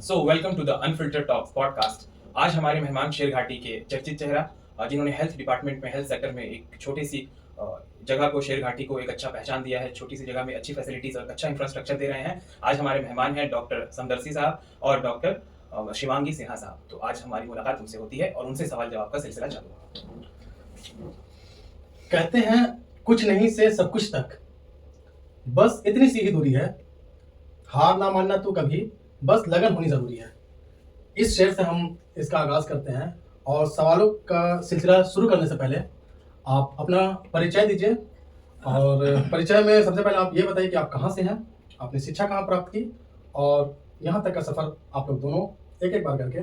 Welcome to the unfiltered talk podcast. आज हमारे मेहमान शेरघाटी के चर्चित चेहरा, जिन्होंने हेल्थ डिपार्टमेंट में, हेल्थ सेक्टर में एक छोटी सी जगह को, शेरघाटी को एक अच्छा पहचान दिया है। छोटी सी जगह में अच्छी फैसिलिटीज और अच्छा इंफ्रास्ट्रक्चर दे रहे हैं। आज हमारे मेहमान हैं डॉक्टर समदर्शी साहब और डॉक्टर शिवांगी सिन्हा साहब। तो आज हमारी मुलाकात उनसे होती है और उनसे सवाल जवाब का सिलसिला चालू। कहते हैं कुछ नहीं से सब कुछ तक, बस इतनी सी ही दूरी है। हार ना मानना तो कभी, बस लगन होनी जरूरी है। इस शेर से हम इसका आगाज करते हैं और सवालों का सिलसिला शुरू करने से पहले आप अपना परिचय दीजिए। और परिचय में सबसे पहले आप ये बताइए कि आप कहाँ से हैं, आपने शिक्षा कहाँ प्राप्त की और यहाँ तक का सफर आप लोग दोनों एक एक बार करके।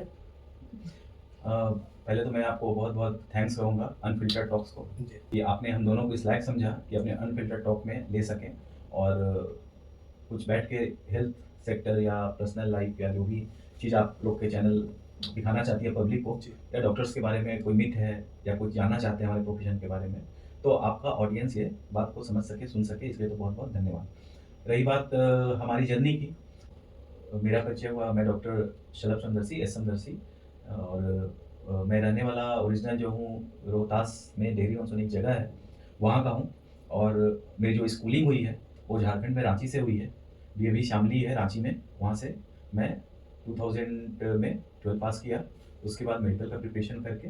पहले तो मैं आपको बहुत बहुत थैंक्स कहूँगा अनफिल्टर्ड टॉक्स को कि आपने हम दोनों को इस लायक समझा कि अपने अनफिल्टर्ड टॉक में ले सकें और कुछ बैठ के हेल्थ सेक्टर या पर्सनल लाइफ या जो भी चीज़ आप लोग के चैनल दिखाना चाहती है पब्लिक को, या डॉक्टर्स के बारे में कोई मिथ है या कुछ जानना चाहते हैं हमारे प्रोफेशन के बारे में, तो आपका ऑडियंस ये बात को समझ सके, सुन सके, इसलिए तो बहुत बहुत धन्यवाद। रही बात हमारी जर्नी की, मेरा परिचय हुआ, मैं डॉक्टर शलभ समदर्शी, एस समदर्शी, और मैं रहने वाला ओरिजिनल जो हूँ रोहतास में डेहरी ऑन एक जगह है वहाँ का हूँ। और मेरी जो स्कूलिंग हुई है वो झारखंड में रांची से हुई है। डीएवी शामली है रांची में, वहाँ से मैं 2000 में 12 पास किया। उसके बाद मेडिकल का प्रिपरेशन करके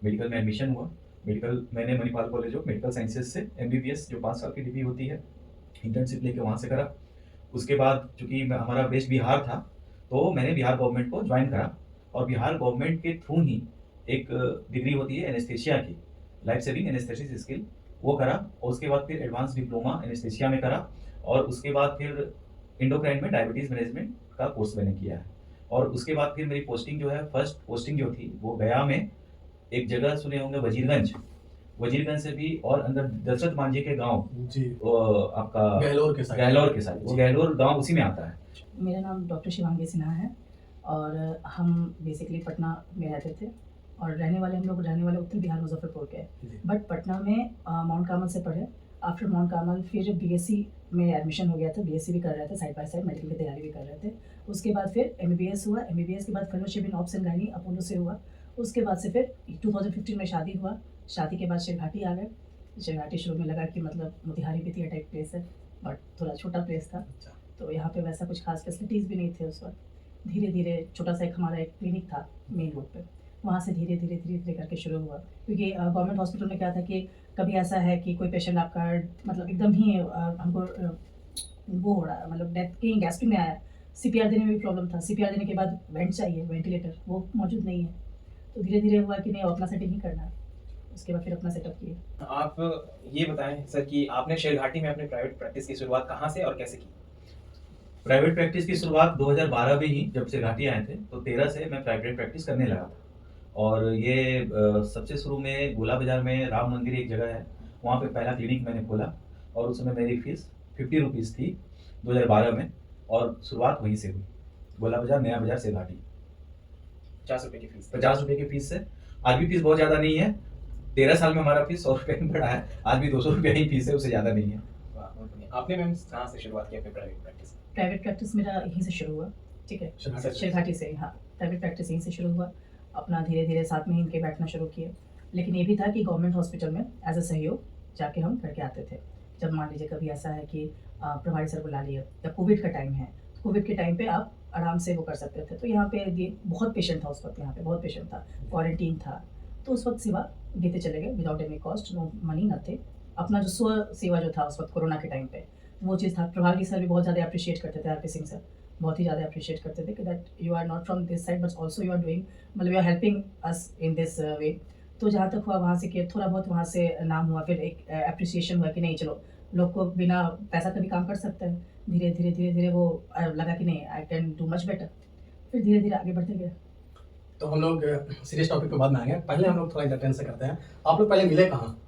मेडिकल में एडमिशन हुआ। मेडिकल मैंने Manipal college of medical sciences से MBBS जो 5 साल की डिग्री होती है, इंटर्नशिप लेके वहाँ से करा। उसके बाद चूँकि हमारा बेस बिहार था तो मैंने बिहार गवर्नमेंट को ज्वाइन करा और बिहार गवर्नमेंट के थ्रू ही एक डिग्री होती है एनेस्थेशिया की, लाइफ सेविंग एनेस्थेसिस स्किल, वो करा। और उसके बाद फिर एडवांस डिप्लोमा एनेस्थेशिया में करा और उसके बाद फिर इंडोक्राइन में डायबिटीज़ मैनेजमेंट का कोर्स मैंने किया है। और उसके बाद फिर मेरी पोस्टिंग जो है, फर्स्ट पोस्टिंग जो थी वो गया में, एक जगह सुने होंगे वजीरगंज से भी और अंदर दशरथ मांझी के गांव जी, आपका गहलोर के साइड वो गहलोर गांव उसी में आता है। मेरा नाम डॉक्टर शिवांगी सिन्हा है और हम बेसिकली पटना में रहते थे और रहने वाले उत्तर बिहार मुजफ्फरपुर के। बट पटना में माउंट कार्मल से पढ़े। आफ्टर माउंट कार्मल फिर BSc में एडमिशन हो गया था। BSc भी कर रहे थे, साइड बाय साइड मेडिकल की तैयारी भी कर रहे थे। उसके बाद फिर MBBS हुआ। MBBS के बाद fellowship in obs and gynae Apollo से हुआ। उसके बाद से फिर 2015 में शादी हुआ। शादी के बाद शेरघाटी आ गए। शेरघाटी शुरू में लगा कि मतलब मोतिहारी बेतिया टाइप प्लेस है, बट थोड़ा छोटा प्लेस था, तो यहाँ पे वैसा कुछ खास फैसिलिटीज़ भी नहीं थे उस वक्त। धीरे धीरे छोटा सा हमारा एक क्लिनिक था मेन रोड पे, वहाँ से धीरे धीरे करके शुरू हुआ। क्योंकि गवर्नमेंट हॉस्पिटल में क्या था कि कभी ऐसा है कि कोई पेशेंट आपका मतलब एकदम ही हमको वो हो रहा है, मतलब डेथ कहीं गैस्ट्रिक में आया, CPR देने में भी प्रॉब्लम था। CPR देने के बाद वेंट चाहिए, वेंटिलेटर वो मौजूद नहीं है। तो धीरे धीरे हुआ कि नहीं अपना सेटिंग ही करना है। उसके बाद फिर अपना सेटअप किया। आप ये बताएं सर कि आपने शेरघाटी में अपने प्राइवेट प्रैक्टिस की शुरुआत कहाँ से और कैसे की? प्राइवेट प्रैक्टिस की शुरुआत 2012 में ही, जब शेरघाटी आए थे तो 13 से मैं प्राइवेट प्रैक्टिस करने लगा था। और ये सबसे शुरू में गोला बाजार में राम मंदिर एक जगह है, वहाँ पे पहला क्लिनिक मैंने खोला और उस समय मेरी फीस 50 रुपीज़ थी 2012 में, और शुरुआत वहीं से हुई। गोला बाजार, नया बाजार, शेरघाटी। 50 रुपये की फीस? 50 रुपये की फीस से। आज भी फीस बहुत ज़्यादा नहीं है। 13 साल में हमारा फीस 100 रुपये में बढ़ा है। आज भी 200 रुपये ही फीस है, उससे ज़्यादा नहीं है। आपने मैम कहाँ से शुरुआत की अपनी प्राइवेट प्रैक्टिस? प्राइवेट प्रैक्टिस मेरा यहीं से शुरू हुआ, ठीक है, शेरघाटी से। हाँ, प्राइवेट प्रैक्टिस यहीं से शुरू हुआ। अपना धीरे धीरे साथ में ही इनके बैठना शुरू किए। लेकिन ये भी था कि गवर्नमेंट हॉस्पिटल में एज अ सहयोग जाके हम करके आते थे। जब मान लीजिए कभी ऐसा है कि प्रभारी सर बुला लिए या कोविड का टाइम है, कोविड के टाइम पे आप आराम से वो कर सकते थे। तो यहाँ पे बहुत पेशेंट था उस वक्त, यहाँ पे बहुत पेशेंट था, क्वारंटीन था, तो उस वक्त सेवा देते चले गए without any cost, no money nothing. अपना जो स्व सेवा जो था उस वक्त कोरोना के टाइम पे, वो चीज़ था। प्रभारी सर भी बहुत ज़्यादा अप्रिशिएट करते थे, RP सिंह सर बहुत ही ज़्यादा अप्रिशिएट करते थे कि that you are not from this side but also you are doing, मतलब you are helping us in this way. तो जहाँ तक हुआ वहाँ से किया, थोड़ा बहुत वहाँ से नाम हुआ, फिर एक अप्रिसिएशन हुआ कि नहीं चलो लोग को बिना पैसा का भी काम कर सकते हैं। धीरे धीरे वो लगा कि नहीं I can do much better. फिर धीरे धीरे आगे बढ़ते गए। तो हम लोग सीरियस टॉपिक पे बाद में आएंगे, पहले हम लोग थोड़ा इंटरटेन से करते हैं। आप लोग पहले मिले कहाँ?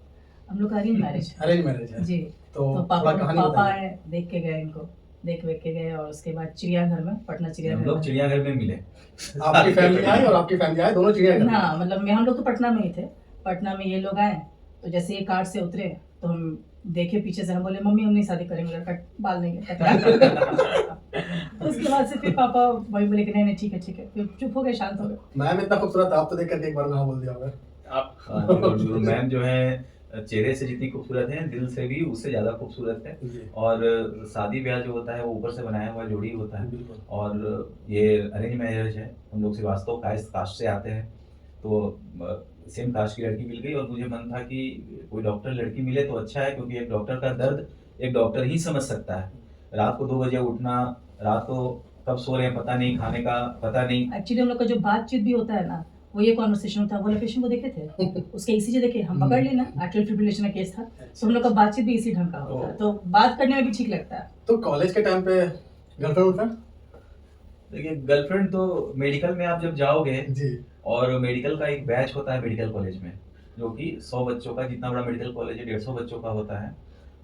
हम लोग का अरेंज मैरिज है जी। तो पापा देख के गए, इनको देख के गए और उसके बाद चिड़ियाघर में, पटना चिड़ियाघर, हम लोग चिड़ियाघर में मिले। आपकी फैमिली आई और आपकी फैमिली आई, दोनों चिड़ियाघर? हाँ, मतलब हम लोग तो पटना में ही थे। पटना में ये लोग आए तो जैसे ये कार से उतरे तो हम देखे पीछे से, हम बोले मम्मी हम नहीं शादी करेंगे, कट बाल नहीं उसके बाद से फिर पापा वही बोले कि नहीं नहीं ठीक है, फिर चुप हो गए, शांत हो गए। मैम इतना खूबसूरत आप तो देख करके एक बार में हाँ बोल दिया होगा। आप जरूर मैम जो है चेहरे से जितनी खूबसूरत है दिल से भी उससे ज़्यादा खूबसूरत है। जी और शादी ब्याह जो होता है वो ऊपर से बनाया हुआ जोड़ी होता है। बिल्कुल। और ये अरेंज मैरिज है, हम लोग श्रीवास्तव कास्ट से आते हैं, तो सेम कास्ट की लड़की मिल गई और मुझे मन था कि कोई डॉक्टर लड़की मिले तो अच्छा है, क्योंकि एक डॉक्टर का दर्द एक डॉक्टर ही समझ सकता है। रात को 2 बजे उठना, रात को कब सो रहे हैं पता नहीं, खाने का पता नहीं। एक्चुअली हम लोग का जो बातचीत भी होता है ना, वो ये कॉन्वर्सेशन होता है। वो पेशेंट को देखे थे, उसके ईसीजी देखे, हम पकड़ लिए ना, आर्टियल फिब्रिलेशन का केस था, तो हम लोग का बातचीत भी इसी ढंग का होता है, तो बात करने में भी ठीक लगता है। तो कॉलेज के टाइम पे गर्लफ्रेंड देखिए गर्लफ्रेंड तो मेडिकल में आप जब जाओगे, जी और मेडिकल का एक बैच होता है मेडिकल कॉलेज में, जो कि 100 बच्चों का, जितना बड़ा मेडिकल कॉलेज है 150 बच्चों का होता है।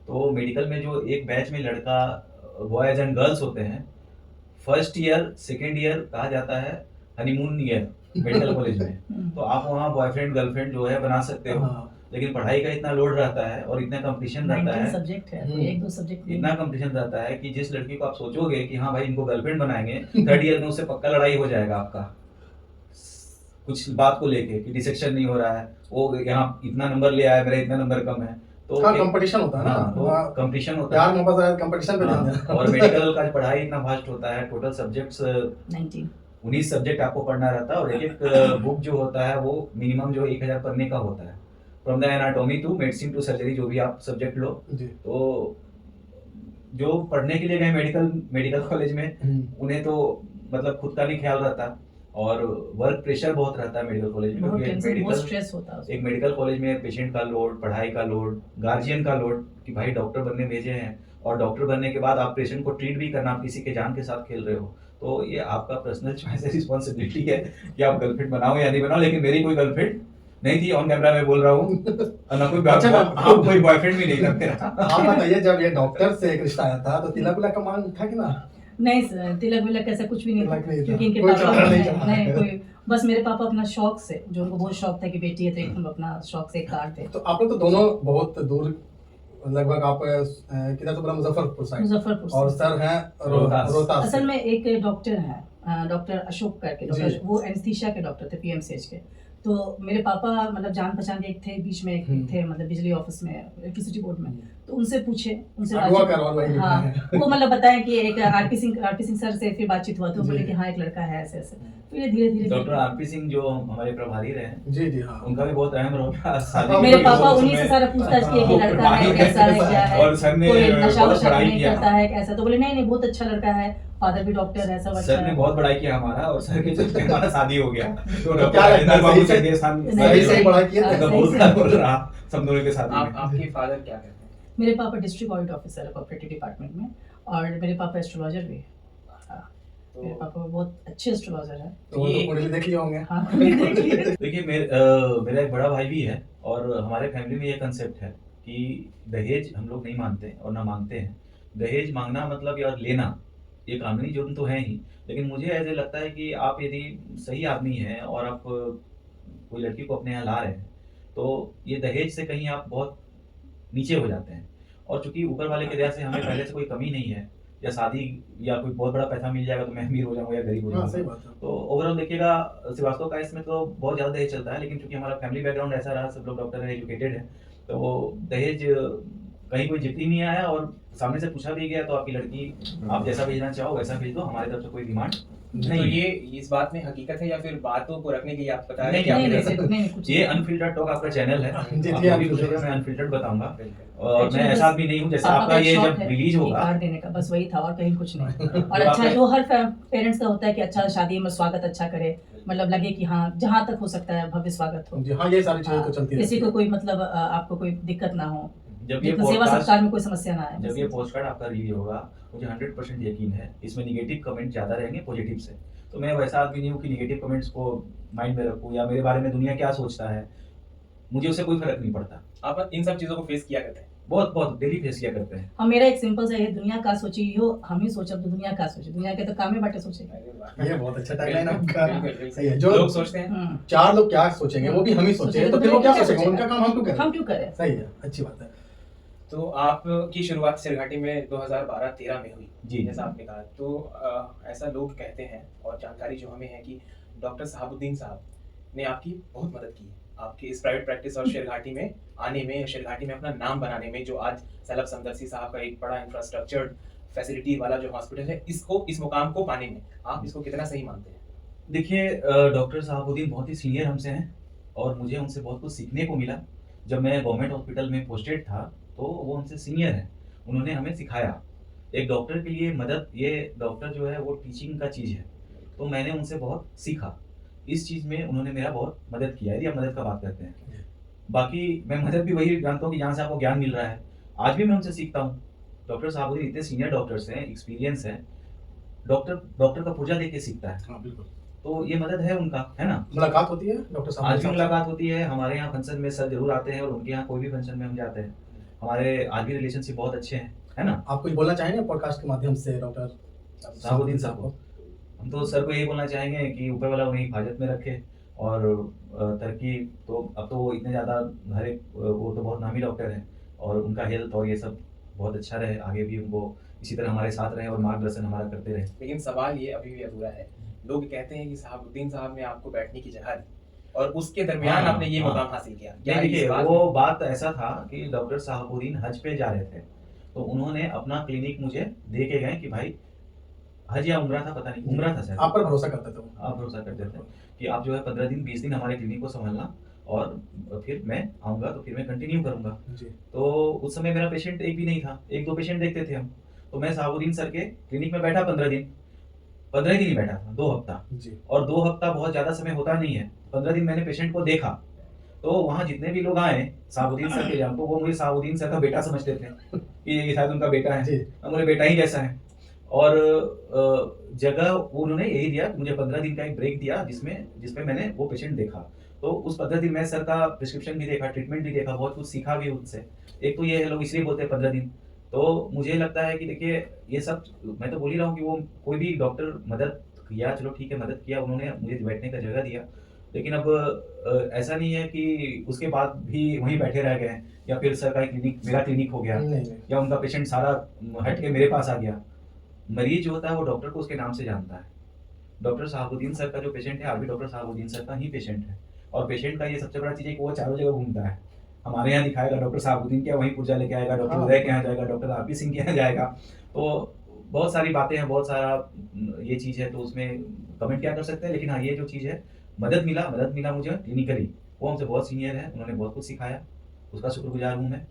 तो मेडिकल में जो एक बैच में लड़का, बॉयज एंड गर्ल्स होते हैं, फर्स्ट ईयर सेकेंड ईयर कहा जाता है हनीमून ईयर मेडिकल कॉलेज में। तो आप वहाँ बॉयफ्रेंड गर्लफ्रेंड जो है बना सकते हो, हाँ लेकिन पढ़ाई का इतना लोड रहता है और इतना कंपटीशन रहता 19 है, सब्जेक्ट है, कोई एक दो सब्जेक्ट नहीं। इतना कंपटीशन रहता है कि जिस लड़की को आप सोचोगे कि हाँ भाई इनको गर्लफ्रेंड बनाएंगे, थर्ड ईयर में उससे पक्का लड़ाई हो जाएगा आपका, कुछ बात को लेके कि डिसेक्शन नहीं हो रहा है, वो यहाँ इतना नंबर ले आया, मेरा इतना नंबर कम है। तो हाँ कंपटीशन होता है ना, हाँ, तो हाँ, कंपटीशन होता प्यार है। मोहब्बत कंपटीशन पे ध्यान हाँ, देना। और मेडिकल का पढ़ाई इतना वास्ट होता है, टोटल सब्जेक्ट्स 19 19 सब्जेक्ट आपको पढ़ना रहता है, और एक एक बुक जो होता है वो मिनिमम जो 1000 पन्ने का होता है, from the anatomy to medicine to surgery, जो भी आप सब्जेक्ट लो। जी तो जो पढ़ने के लिए गए मेडिकल कॉलेज में, उन्हें तो मतलब खुद का नहीं ख्याल रहता, और वर्क प्रेशर बहुत रहता है मेडिकल कॉलेज में, बहुत क्योंकि टेंशन, बहुत मेडिकल स्ट्रेस होता है उसमें। एक मेडिकल कॉलेज में पेशेंट का लोड, पढ़ाई का लोड, गार्जियन का लोड कि भाई डॉक्टर बनने भेजे हैं, और डॉक्टर बनने के बाद आप पेशेंट को ट्रीट भी करना, आप किसी के जान के साथ खेल रहे हो। तो ये आपका पर्सनल चॉइस है, रिस्पॉन्सिबिलिटी है कि आप गर्लफ्रेंड बनाओ या नहीं बनाओ। लेकिन मेरी कोई गर्लफ्रेंड नहीं थी, ऑन कैमरा में बोल रहा हूँ, और ना कोई अच्छा, आप कोई बॉयफ्रेंड भी नहीं था मेरा। आप बताइए, जब ये डॉक्टर से एक रिश्ता आया था तो तिलक विलक का मांग था कि ना? नहीं सर, तिलक विलक ऐसा कुछ भी नहीं था, तिलक नहीं था। क्योंकि इनके कोई पापा चक्कर नहीं चला। नहीं कोई, बस मेरे पापा अपना शौक से, जो उनको बहुत शौक था कि बेटी है तो एक हम अपना शौक से एक कार थे। तो आप लोग तो दोनों बहुत दूर, लगभग आप किधर से बोला, मुजफ्फरपुर साइड, मुजफ्फरपुर और से। सर हैं रोहतास। रोहतास से। असल में एक डॉक्टर हैं, डॉक्टर अशोक करके, जी। डॉक्टर वो एनेस्थीसिया के डॉक्टर थे पीएमसीएच के। तो मेरे पापा मतलब जान पहचान के एक थे, बीच में एक थे, मतलब बिजली ऑफिस में, इलेक्ट्रिसिटी बोर्ड में। तो उनसे पूछे, उनसे अगवा करवा वही लिखा हाँ, है। वो मतलब बताया कि एक आरपी सिंह सर से फिर बातचीत हुआ, तो जी। बोले कि हाँ एक लड़का है ऐसे ऐसे। फिर धीरे धीरे डॉक्टर आरपी सिंह जो हमारे प्रभारी रहे, जी जी हाँ। उनका भी बहुत अहम रोल रहा शादी मेरे के पापा उस उन्हीं से समय। सारा पूछताछ किए कि वो लड़का है प्रभारी कैसा है, क्या है, और सर ने कोई नशा बहुत वशा बड़ाई नहीं किया। करता है कैसा। तो बोले नहीं नहीं बहुत अच्छा लड़का है, फादर भी डॉक्टर है, सब अच्छा सर ने है। बहुत बड़ाई किया हमारा, और सर के चलते हमारा शादी हो गया। तो क्या डॉक्टर लगता है, राजेंद्र बाबू सही से- से देश हम सही से ही बड़ाई किए थे? हाँ, बहुत सही साल से। बोल रहा सब दोनों के साथ में। आपके फादर क्या कहते हैं? मेरे पापा डिस्ट्रिक्ट ऑडिट ऑफिसर है कोऑपरेटिव डिपार्टमेंट में, और मेरे पापा एस्ट्रोलॉजर भी है। हाँ, मेरे पापा बहुत अच्छे एस्ट्रोलॉजर है। तो वो तो कुंडली देख लिए होंगे। हाँ देखिए मेरा एक बड़ा भाई भी है, और हमारे फैमिली में ये कंसेप्ट है कि दहेज हम लोग नहीं मानते और ना मांगते हैं। दहेज मांगना मतलब या लेना ये कानूनी जुर्म तो है ही, लेकिन मुझे ऐसे लगता है कि आप यदि सही आदमी हैं और आप कोई लड़की को अपने यहाँ ला रहे हैं, तो ये दहेज से कहीं आप बहुत नीचे हो जाते हैं। और चूंकि ऊपर वाले के दया से हमें पहले से कोई कमी नहीं है, या शादी या कोई बहुत बड़ा पैसा मिल जाएगा तो मैं अमीर हो जाऊंगा या गरीब हो हाँ सही जाऊंगा। बात है। तो ओवरऑल देखिएगा श्रीवास्तव का इसमें तो बहुत ज़्यादा दहेज चलता है, लेकिन चूंकि हमारा फैमिली बैकग्राउंड ऐसा रहा, सब लोग डॉक्टर है, एजुकेटेड है, तो दहेज कहीं कोई जिक्र ही नहीं आया। और सामने से पूछा भी गया तो आपकी लड़की आप जैसा भेजना चाहो वैसा भेज दो, हमारी तरफ से कोई डिमांड तो नहीं है। ये इस बात में हकीकत है या फिर बातों को रखने के लिए आप बता रहे हैं नहीं, कि नहीं आपके नहीं तरफ से- नहीं कुछ ये नहीं। अनफिल्टर्ड टॉक आपका चैनल है, जी, जी, आप जो भी unfiltered। पूछोगे मैं अनफिल्टर्ड बताऊंगा। बिल्कुल। और मैं Actually ऐसा बस भी नहीं हूँ, जैसे पापा आपका का एक ये शौक जब है रिलीज कि होगा, कार देने का, बस वही था और कहीं कुछ नहीं। और तो अच्छा आपका- जो हर पेरेंट्स का होता है कि अच्छा शादी में स्वागत अच्छा करे, मतलब लगे कि हाँ जहाँ तक हो सकता है भव्य स्वागत हो, जी हाँ, ये सारी चीजें तो चलती किसी रहती को है। कोई मतलब आपको कोई दिक्कत ना हो, जब ये जितना सेवा पॉडकास्ट सत्कार में कोई समस्या ना आए। जब ये पोस्ट कार्ड आपका रिलीज होगा, मुझे 100% यकीन है इसमें निगेटिव कमेंट ज़्यादा रहेंगे पॉजिटिव से। तो मैं वैसा आदमी नहीं हूँ कि निगेटिव कमेंट्स को माइंड में रखूँ, या मेरे बारे में दुनिया क्या सोचता है, मुझे उससे कोई फर्क नहीं पड़ता। आप इन सब चीजों को फेस किया करते हैं? बहुत बहुत डेली फेस किया करते हैं। हम मेरा एक सिंपल सा ये दुनिया का सोची हो, हम ही सोचब तो दुनिया का सोचे, दुनिया के तो काम ही बाटे सोचे। अरे वाह। ये बहुत अच्छा टैगलाइन है आपका। बिल्कुल, बिल्कुल। सही है। जो लोग सोचते हैं चार लोग क्या सोचेंगे वो भी हम ही सोचेंगे, तो फिर वो क्या सोचेंगे, उनका काम हम क्यों करें? हम क्यों करें? सही है, अच्छी बात है। तो आपकी शुरुआत सिरघाटी में 2012-13 में हुई, जी। जैसा आपने कहा। तो ऐसा लोग कहते हैं और जानकारी जो हमें है कि डॉक्टर शहाबुद्दीन साहब ने आपकी बहुत मदद की है, आपकी इस प्राइवेट प्रैक्टिस और शेरघाटी में आने में, या शेरघाटी में अपना नाम बनाने में, जो आज सैलब समदरसी साहब का एक बड़ा इंफ्रास्ट्रक्चर्ड फैसिलिटी वाला जो हॉस्पिटल है, इसको, इस मुकाम को पाने में आप इसको कितना सही मानते हैं? देखिए डॉक्टर साहबुद्दीन बहुत ही सीनियर हमसे हैं और मुझे उनसे बहुत कुछ सीखने को मिला। जब मैं गवर्नमेंट हॉस्पिटल में पोस्टेड था, तो वो हमसे सीनियर हैं। उन्होंने हमें सिखाया। एक डॉक्टर के लिए मदद, ये डॉक्टर जो है वो टीचिंग का चीज़ है। तो मैंने उनसे बहुत सीखा। इस चीज़ में उन्होंने मेरा बहुत मदद किया, यदि आप मदद का बात करते हैं। बाकी मैं मदद भी वही जानता हूँ कि जहाँ से आपको ज्ञान मिल रहा है। आज भी मैं उनसे सीखता हूँ। डॉक्टर साहबुद्दीन इतने सीनियर डॉक्टर्स हैं, एक्सपीरियंस हैं। डॉक्टर का पुर्जा देके सीखता है। हाँ बिल्कुल। तो ये मदद है उनका, है ना? मुलाकात होती है डॉक्टर साहब आज भी के साथ? मुलाकात होती है। हमारे यहाँ फंक्शन में सर ज़रूर आते हैं और उनके यहाँ कोई भी फंक्शन में हम जाते हैं। हमारे आज भी रिलेशनशिप बहुत अच्छे हैं, है ना? आप कुछ बोलना चाहेंगे पॉडकास्ट के माध्यम से डॉक्टर साहबुद्दीन साहब को हम तो सर को यही बोलना चाहेंगे कि ऊपर वाला उन्हें हिफाजत में रखे और तरक्की, तो अब तो वो इतने ज़्यादा हर एक, वो तो बहुत नामी डॉक्टर हैं और उनका हेल्थ और ये सब बहुत अच्छा रहे, आगे भी उनको इसी तरह हमारे साथ रहें और मार्गदर्शन हमारा करते रहें। लेकिन सवाल ये अभी भी अधूरा है। लोग कहते हैं कि शहाबुद्दीन साहब ने आपको बैठने की जगह दी और उसके दरमियान हाँ, आपने ये हाँ। मुकाम हासिल किया। क्या नहीं, इस देखिए बात वो में- बात ऐसा था कि डॉक्टर साहबुद्दीन हज पे जा रहे थे, तो उन्होंने अपना क्लिनिक मुझे दे के गए कि भाई हज या उम्रा था, पता नहीं, उम्रा था शायद। आप पर भरोसा करते थे वो। आप भरोसा करते थे कि आप जो है 15 दिन 20 दिन हमारे क्लिनिक को संभालना और फिर मैं आऊँगा तो फिर मैं कंटिन्यू करूँगा। जी। तो उस समय मेरा पेशेंट एक भी नहीं था, 1-2 पेशेंट देखते थे हम। तो मैं साहबुद्दीन सर के क्लिनिक में बैठा 15 दिन। 15 दिन ही बैठा था, 2 हफ्ता। जी। और 2 हफ्ता बहुत ज़्यादा समय होता नहीं है। 15 दिन मैंने पेशेंट को देखा। तो वहाँ जितने भी लोग आए साहबुद्दीन सर के यहाँ, तो वो मुझे साहबुद्दीन सर का बेटा समझते थे कि ये शायद उनका बेटा है। जी। मुझे बेटा ही जैसा है। और जगह उन्होंने यही दिया कि मुझे 15 दिन का एक ब्रेक दिया जिसमें मैंने वो पेशेंट देखा। तो उस 15 दिन में सर का प्रिस्क्रिप्शन भी देखा, ट्रीटमेंट भी देखा, बहुत कुछ सीखा भी उनसे। एक तो ये है, लोग इसलिए बोलते हैं 15 दिन। तो मुझे लगता है कि देखिए ये सब, मैं तो बोल ही रहा हूँ कि वो कोई भी डॉक्टर मदद किया, चलो ठीक है मदद किया, उन्होंने मुझे बैठने का जगह दिया। लेकिन अब ऐसा नहीं है कि उसके बाद भी वहीं बैठे रह गए या फिर सर का क्लिनिक मेरा क्लिनिक हो गया नहीं। या उनका पेशेंट सारा हट के मेरे पास आ गया। मरीज जो होता है वो डॉक्टर को उसके नाम से जानता है। डॉक्टर साहबुद्दीन सर का जो पेशेंट है, आज भी डॉक्टर साहबुद्दीन सर का ही पेशेंट है। और पेशेंट का ये सबसे बड़ा चीज़ है कि वो चारों जगह घूमता है। हमारे यहाँ दिखाएगा डॉक्टर साहबुद्दीन के, वहीं पुर्जा लेके आएगा, डॉक्टर हाँ। उदय के यहाँ जाएगा, डॉक्टर आरपी सिंह के यहाँ जाएगा। तो बहुत सारी बातें हैं, बहुत सारा ये चीज़ है, तो उसमें कमेंट क्या कर सकते हैं। लेकिन हाँ, ये जो चीज़ है, मदद मिला मुझे क्लिनिकली। वो हमसे बहुत सीनियर है, उन्होंने बहुत कुछ सिखाया, उसका शुक्रगुजार हूँ मैं।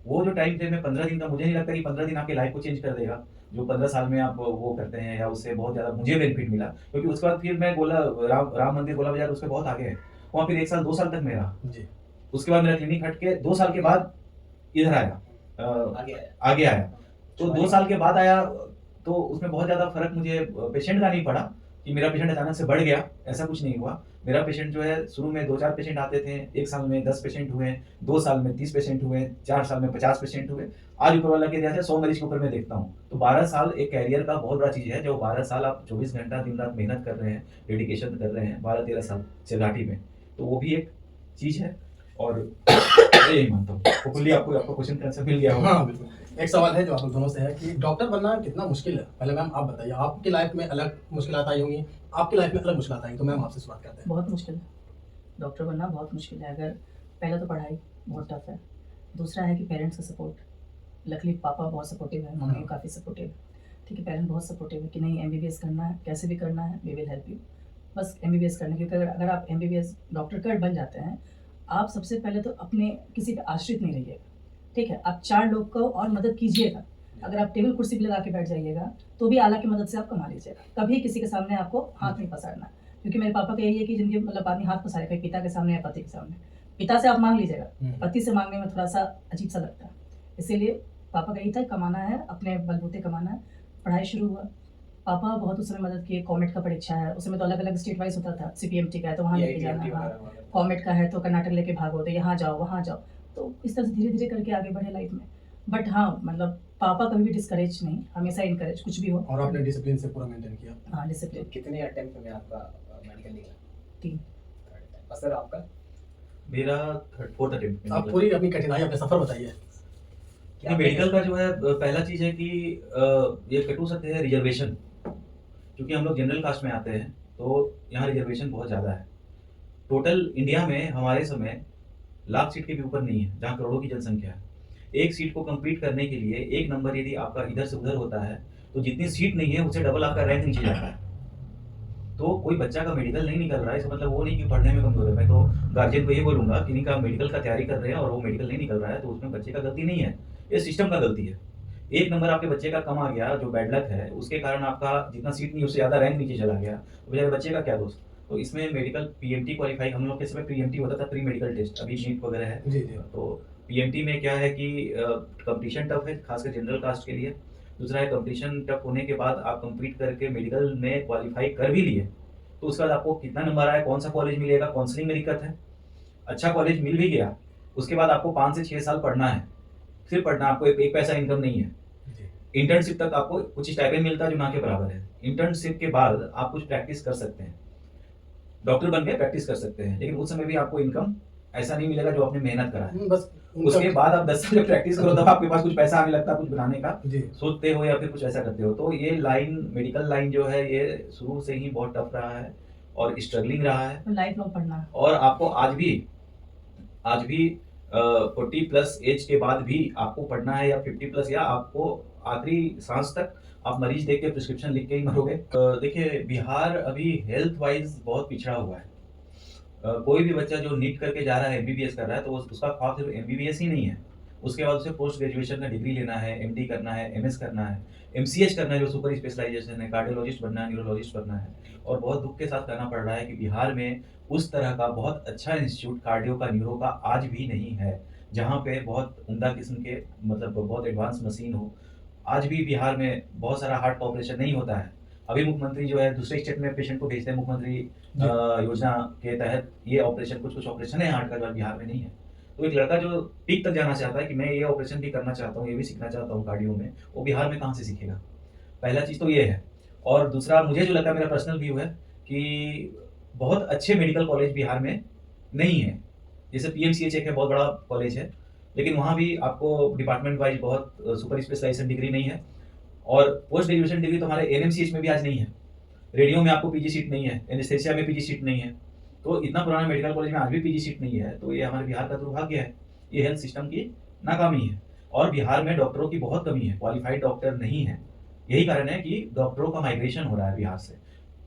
वो जो टाइम फ्रेम है 15 दिन का, मुझे नहीं लगता कि 15 दिन आपकी लाइफ को चेंज कर देगा। जो 15 साल में आप वो करते हैं, या उससे बहुत ज़्यादा मुझे बेनिफिट मिला, क्योंकि उसके बाद फिर मैं राम मंदिर गोला बाजार उसके बहुत आगे है, वहाँ फिर 1 साल 2 साल तक मैं रहा। जी। उसके बाद मेरा क्लिनिक हट के 2 साल के बाद इधर आया, आगे आया। तो 2 साल के बाद आया, तो उसमें बहुत ज़्यादा फर्क मुझे पेशेंट का नहीं पड़ा कि मेरा पेशेंट अचानक से बढ़ गया, ऐसा कुछ नहीं हुआ। मेरा पेशेंट जो है, शुरू में 2-4 पेशेंट आते थे, 1 साल में 10 पेशेंट हुए, 2 साल में 30 पेशेंट हुए, 4 साल में 50 पेशेंट हुए। आज ऊपर वाला के दया से 100 मरीज के ऊपर मैं देखता हूँ। तो 12 साल एक कैरियर का बहुत बड़ा चीज़ है। जो 12 साल आप 24 घंटा दिन रात मेहनत कर रहे हैं, डेडिकेशन कर रहे हैं, 12-13 साल सिरघाटी में, तो वो भी एक चीज़ है। और मैं यही मानता हूँ। होपफुली आपको आपका क्वेश्चन का आंसर मिल गया होगा। हाँ बिल्कुल। एक सवाल है जो आप दोनों से है कि डॉक्टर बनना कितना मुश्किल है। पहले मैम आप बताइए, आपकी लाइफ में अलग मुश्किलात आई होंगी, आपकी लाइफ में अलग मुश्किलात आई, तो मैम आपसे शुरुआत करते हैं। बहुत मुश्किल है, डॉक्टर बनना बहुत मुश्किल है। अगर पहला तो पढ़ाई बहुत टफ है, दूसरा है कि पेरेंट्स का सपोर्ट। लकली पापा बहुत सपोर्टिव है, मम्मी काफ़ी सपोर्टिव है, ठीक है। पेरेंट्स बहुत सपोर्टिव है कि नहीं MBBS करना है, कैसे भी करना है, वी विल हेल्प यू, बस MBBS करना। क्योंकि अगर आप MBBS डॉक्टर कर बन जाते हैं, आप सबसे पहले तो अपने किसी पे आश्रित नहीं रहिएगा, ठीक है। आप 4 लोग को और मदद कीजिएगा। अगर आप टेबल कुर्सी भी लगा के बैठ जाइएगा तो भी आला की मदद से आप कमा लीजिएगा। कभी किसी के सामने आपको हाथ नहीं पसारना है, क्योंकि मेरे पापा का यही है कि जिनके मतलब आदमी हाथ पसारे, कहीं पिता के सामने या पति के सामने। पिता से आप मांग लीजिएगा, पति से मांगने में थोड़ा सा अजीब सा लगता है। इसीलिए पापा का यही था, कमाना है, अपने बलबूते कमाना है। पढ़ाई शुरू हुआ, पापा बहुत उस समय मदद किए। कॉमेट का परीक्षा है, उस समय तो अलग अलग स्टेट वाइज होता था। CPMT का है तो वहाँ लेके जाना, हाँ। कॉमेट का है तो कर्नाटक लेके भागो, तो यहाँ जाओ वहाँ जाओ। तो इस तरह से धीरे धीरे करके आगे बढ़े लाइफ में। बट हाँ, मतलब पापा कभी भी डिस्करेज नहीं, हमेशा इनकरेज, कुछ भी हो। और आपने डिसिप्लिन से पूरा मेंटेन किया। हाँ, डिसिप्लिन। कितने अटेम्प्ट में आपका मेडिकल निकला? 3। और सर आपका? मेरा 4th अटेम्प्ट में आप निकला। पूरी अपनी कठिनाई, अपने सफर बताइए। क्या मेडिकल का जो है पहला चीज़ है कि ये कटु सत्य है रिजर्वेशन। क्योंकि हम लोग जनरल कास्ट में आते हैं, तो यहाँ रिजर्वेशन बहुत ज़्यादा है। टोटल इंडिया में हमारे समय लाख सीट के भी ऊपर नहीं है, जहाँ करोड़ों की जनसंख्या है। एक सीट को कंप्लीट करने के लिए एक नंबर यदि आपका इधर से उधर होता है, तो जितनी सीट नहीं है उससे डबल आपका रैंक नीचे जाता है। तो कोई बच्चा का मेडिकल नहीं निकल रहा है, इसका मतलब वो नहीं कि पढ़ने में कमज़ोर है। मैं तो गार्जियन को ये बोलूँगा कि इनका मेडिकल का तैयारी कर रहे हैं और वो मेडिकल नहीं निकल रहा है, तो उसमें बच्चे का गलती नहीं है, ये सिस्टम का गलती है। एक नंबर आपके बच्चे का कम आ गया, जो बैड लक है, उसके कारण आपका जितना सीट नहीं उससे ज़्यादा रैंक नीचे चला गया, तो बेचारे बच्चे का क्या दोष? तो इसमें मेडिकल पीएमटी क्वालीफाई हम लोग के समय पीएमटी होता था, प्री मेडिकल टेस्ट, अभी नीट वगैरह है। जी जी तो पीएमटी में क्या है कि कंपटीशन टफ है, खासकर जनरल कास्ट के लिए। दूसरा है कंपटीशन टफ होने के बाद आप कंप्लीट करके मेडिकल में क्वालीफाई कर भी लिए, तो उसके बाद आपको कितना नंबर आया, कौन सा कॉलेज मिलेगा, काउंसलिंग में दिक्कत है। अच्छा कॉलेज मिल भी गया, उसके बाद आपको 5 से 6 साल पढ़ना है, फिर पढ़ना, आपको एक पैसा इनकम नहीं है। जी इंटर्नशिप तक आपको कुछ स्टाइपेंड मिलता है जो ना के बराबर है। इंटर्नशिप के बाद आप कुछ प्रैक्टिस कर सकते हैं, डॉक्टर बन के प्रैक्टिस कर सकते हैं, लेकिन उस समय भी आपको इनकम ऐसा नहीं मिलेगा जो आपने मेहनत करा है। बस उसके बाद आप 10 साल जब प्रैक्टिस करो तब आपके पास कुछ पैसा आने लगता है, कुछ बनाने का जी सोचते हो या फिर कुछ ऐसा करते हो। तो ये लाइन, मेडिकल लाइन जो है, ये शुरू से ही बहुत टफ रहा है और स्ट्रगलिंग रहा है। तो लाइफ लॉन्ग पढ़ना है। और आपको आज भी 40 प्लस एज के बाद भी आपको पढ़ना है, या 50 प्लस, या आपको आखिरी सांस तक आप मरीज देख के प्रिस्क्रिप्शन लिख के ही मरोगे। देखिए बिहार अभी हेल्थ वाइज बहुत पिछड़ा हुआ है। कोई भी बच्चा जो नीट करके जा रहा है, एमबीबीएस कर रहा है, तो उसका ख्वाब सिर्फ एमबीबीएस ही नहीं है, उसके बाद उसे पोस्ट ग्रेजुएशन का डिग्री लेना है, एमडी करना है, एमएस करना है, एमसीएच करना है जो सुपर स्पेशलाइजेशन है, कार्डियोलॉजिस्ट बनना है, न्यूरोलॉजिस्ट बनना है। और बहुत दुख के साथ कहना पड़ रहा है कि बिहार में उस तरह का बहुत अच्छा इंस्टीट्यूट कार्डियो का, न्यूरो का आज भी नहीं है, जहाँ पे बहुत उम्दा किस्म के, मतलब बहुत एडवांस मशीन हो। आज भी बिहार में बहुत सारा हार्ट का ऑपरेशन नहीं होता है। अभी मुख्यमंत्री जो है दूसरे स्टेट में पेशेंट को भेजते हैं, मुख्यमंत्री योजना के तहत ये ऑपरेशन, कुछ ऑपरेशन है हार्ट का जो बिहार में नहीं है। तो एक लड़का जो पीक तक जाना चाहता है कि मैं ये ऑपरेशन भी करना चाहता हूँ, ये भी सीखना चाहता हूँ कार्डियो में, वो बिहार में कहाँ से सीखेगा? पहला चीज़ तो ये है। और दूसरा मुझे जो लगता है, मेरा पर्सनल व्यू है कि बहुत अच्छे मेडिकल कॉलेज बिहार में नहीं है। जैसे पीएमसीएच एक है, बहुत बड़ा कॉलेज है, लेकिन वहाँ भी आपको डिपार्टमेंट वाइज बहुत सुपर स्पेशलाइजेशन डिग्री नहीं है। और पोस्ट ग्रेजुएशन डिग्री तो हमारे एनएमसीएच में भी आज नहीं है। रेडियो में आपको पीजी सीट नहीं है, एनेस्थेसिया में पीजी सीट नहीं है। तो इतना पुराना मेडिकल कॉलेज में आज भी पीजी सीट नहीं है, तो ये हमारे बिहार का दुर्भाग्य है। ये हेल्थ सिस्टम की नाकामी है। और बिहार में डॉक्टरों की बहुत कमी है, क्वालिफाइड डॉक्टर नहीं है। यही कारण है कि डॉक्टरों का माइग्रेशन हो रहा है बिहार से।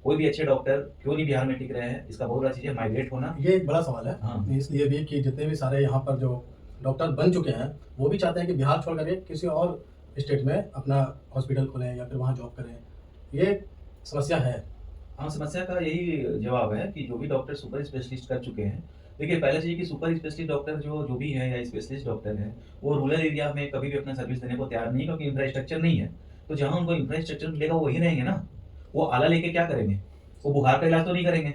कोई भी अच्छे डॉक्टर क्यों नहीं बिहार में टिक रहे हैं, इसका बहुत बड़ा चीज़ है माइग्रेट होना। ये एक बड़ा सवाल है। हाँ। इसलिए भी कि जितने भी सारे यहाँ पर जो डॉक्टर बन चुके हैं, वो भी चाहते हैं कि बिहार छोड़ करके किसी और स्टेट में अपना हॉस्पिटल खोलें या फिर वहाँ जॉब करें। ये समस्या है। हाँ, समस्या का यही जवाब है कि जो भी डॉक्टर सुपर स्पेशलिस्ट कर चुके हैं, देखिए पहले चाहिए कि सुपर स्पेशलिस्ट डॉक्टर जो भी है या स्पेशलिस्ट डॉक्टर है, वो रूरल एरिया में कभी भी अपना सर्विस देने को तैयार नहीं, क्योंकि इंफ्रास्ट्रक्चर नहीं है। तो जहाँ उनको इंफ्रास्ट्रक्चर मिलेगा वो वहीं रहेंगे ना। वो आला लेके क्या करेंगे? वो बुखार का इलाज तो नहीं करेंगे।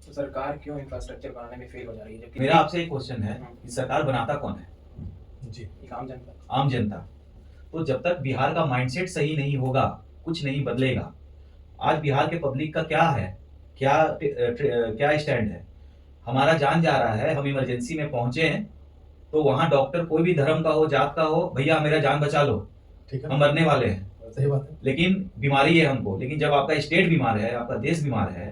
तो सरकार क्यों इंफ्रास्ट्रक्चर बनाने में फेल हो जा रही है, जबकि मेरा आपसे एक क्वेश्चन है कि सरकार बनाता कौन है? जी एक आम जनता। आम जनता। तो जब तक बिहार का माइंडसेट सही नहीं होगा, कुछ नहीं बदलेगा। आज बिहार के पब्लिक का क्या है, क्या स्टैंड है? हमारा जान जा रहा है, हम इमरजेंसी में पहुंचे हैं, तो वहां डॉक्टर कोई भी धर्म का हो, जात का हो, भैया मेरा जान बचा लो, ठीक है, हम मरने वाले हैं। सही बात है। लेकिन बीमारी है हमको। लेकिन जब आपका स्टेट बीमार है, आपका देश बीमार है,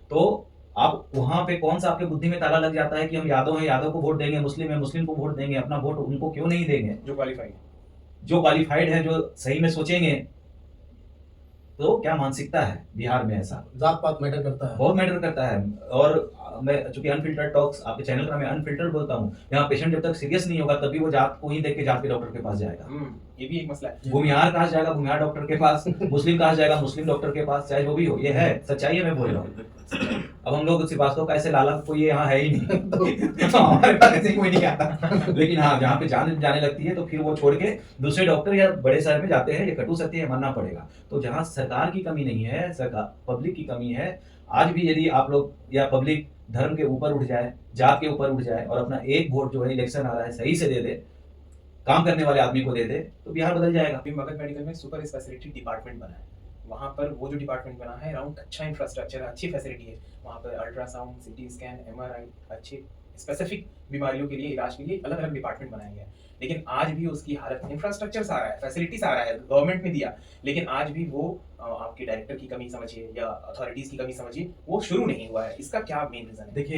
तो आप वहां पे कौन सा आपके बुद्धि में ताला लग जाता है कि हम यादव हैं, यादव को वोट देंगे, मुस्लिम है, मुस्लिम को वोट देंगे, अपना वोट उनको क्यों नहीं देंगे? जो क्वालिफाइड है। जो क्वालिफाइड है, जो सही में सोचेंगे। तो क्या मानसिकता है बिहार में? ऐसा जात पात मैटर करता है। बहुत मैटर करता है। और मैं चूंकि अनफिल्टर्ड टॉक्स आपके चैनल का मैं अनफिल्टर्ड बोलता हूँ, यहाँ पेशेंट जब तक सीरियस नहीं होगा तभी वो जात को ही देख के जात के डॉक्टर के पास जाएगा। ये भी एक मसला है। भूमिहार कहाँ जाएगा? भूमिहार डॉक्टर के पास। मुस्लिम कहाँ जाएगा? मुस्लिम डॉक्टर के पास, चाहे जो भी हो। ये है सच्चाई है, मैं बोल रहा हूँ। अब हम लोग श्रीवास्तव का ऐसे लाला कोई यहाँ है ही नहीं। तो हमारे पास ऐसे कोई नहीं आता। लेकिन हाँ, जहाँ पे जाने लगती है तो फिर वो छोड़ के दूसरे डॉक्टर या बड़े शहर में जाते हैं। ये कटु सत्य है, मानना पड़ेगा। तो जहाँ सरकार की कमी नहीं है, सरकार पब्लिक की कमी है। आज भी यदि आप लोग या पब्लिक धर्म के ऊपर उठ जाए, जात के ऊपर उठ जाए और अपना एक वोट जो है इलेक्शन आ रहा है सही से दे दे, काम करने वाले आदमी को दे दे, तो बिहार बदल जाएगा। अभी मगध मेडिकल में सुपर स्पेशलिटी डिपार्टमेंट बना है। वहाँ पर वो जो डिपार्टमेंट बना है, अराउंड अच्छा इंफ्रास्ट्रक्चर है, अच्छी फैसिलिटी है। वहाँ पर अल्ट्रासाउंड, सिटी स्कैन, एमआरआई, अच्छी स्पेसिफिक बीमारियों के लिए, इलाज के लिए अलग अलग डिपार्टमेंट बनाए गए हैं। लेकिन आज भी उसकी हालत, इंफ्रास्ट्रक्चर सारा है, फैसिलिटी सारा है, गवर्नमेंट ने दिया, लेकिन आज भी वो आपके डायरेक्टर की कमी समझिए या अथॉरिटीज की कमी समझिए, वो शुरू नहीं हुआ है। इसका क्या मेन रीजन है? देखिए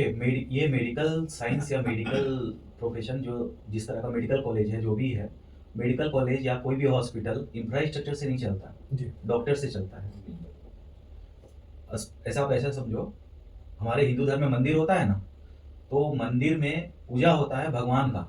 ये मेडिकल साइंस या मेडिकल प्रोफेशन, जो जिस तरह का मेडिकल कॉलेज है, जो भी है, मेडिकल कॉलेज या कोई भी हॉस्पिटल इंफ्रास्ट्रक्चर से नहीं चलता, जी डॉक्टर से चलता है। ऐसा आप ऐसा समझो, हमारे हिंदू धर्म में मंदिर होता है ना, तो मंदिर में पूजा होता है भगवान का,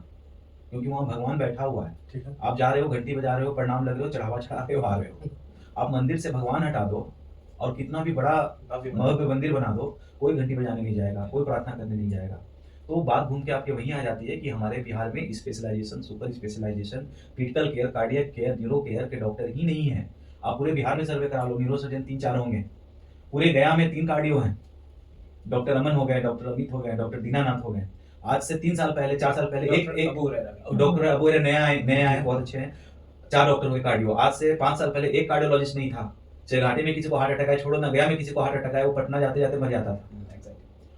क्योंकि वहाँ भगवान बैठा हुआ है। ठीक है। आप जा रहे हो, घंटी बजा रहे हो, प्रणाम लग रहे हो, चढ़ावा चढ़ा रहे हो, आ रहे हो। आप मंदिर से भगवान हटा दो और कितना भी बड़ा भव्य मंदिर बना दो, कोई घंटी बजाने नहीं जाएगा, कोई प्रार्थना करने नहीं जाएगा। तो बात घूम के आपके वहीं आ जाती है कि हमारे बिहार में specialization, super specialization, critical care, cardiac care, neuro care के डॉक्टर ही नहीं है। आप पूरे बिहार में सर्वे करा लो, न्यूरो सर्जन 3-4 होंगे। पूरे गया में 3 कार्डियो हैं, डॉक्टर अमन हो गए, डॉक्टर अमित हो गए, डॉक्टर दीनानाथ हो गए। आज से 3 साल पहले, 4 साल पहले एक डॉक्टर अबू नया आए, बहुत अच्छे हैं, 4 डॉक्टर हुए कार्डियो। आज से 5 साल पहले एक कार्डियोलॉजिस्ट नहीं था। चेघाटी में किसी को हार्ट अटैक आया, छोड़ो ना, गया में किसी को हार्ट अटैक आया, वो पटना जाते जाते मर जाता था।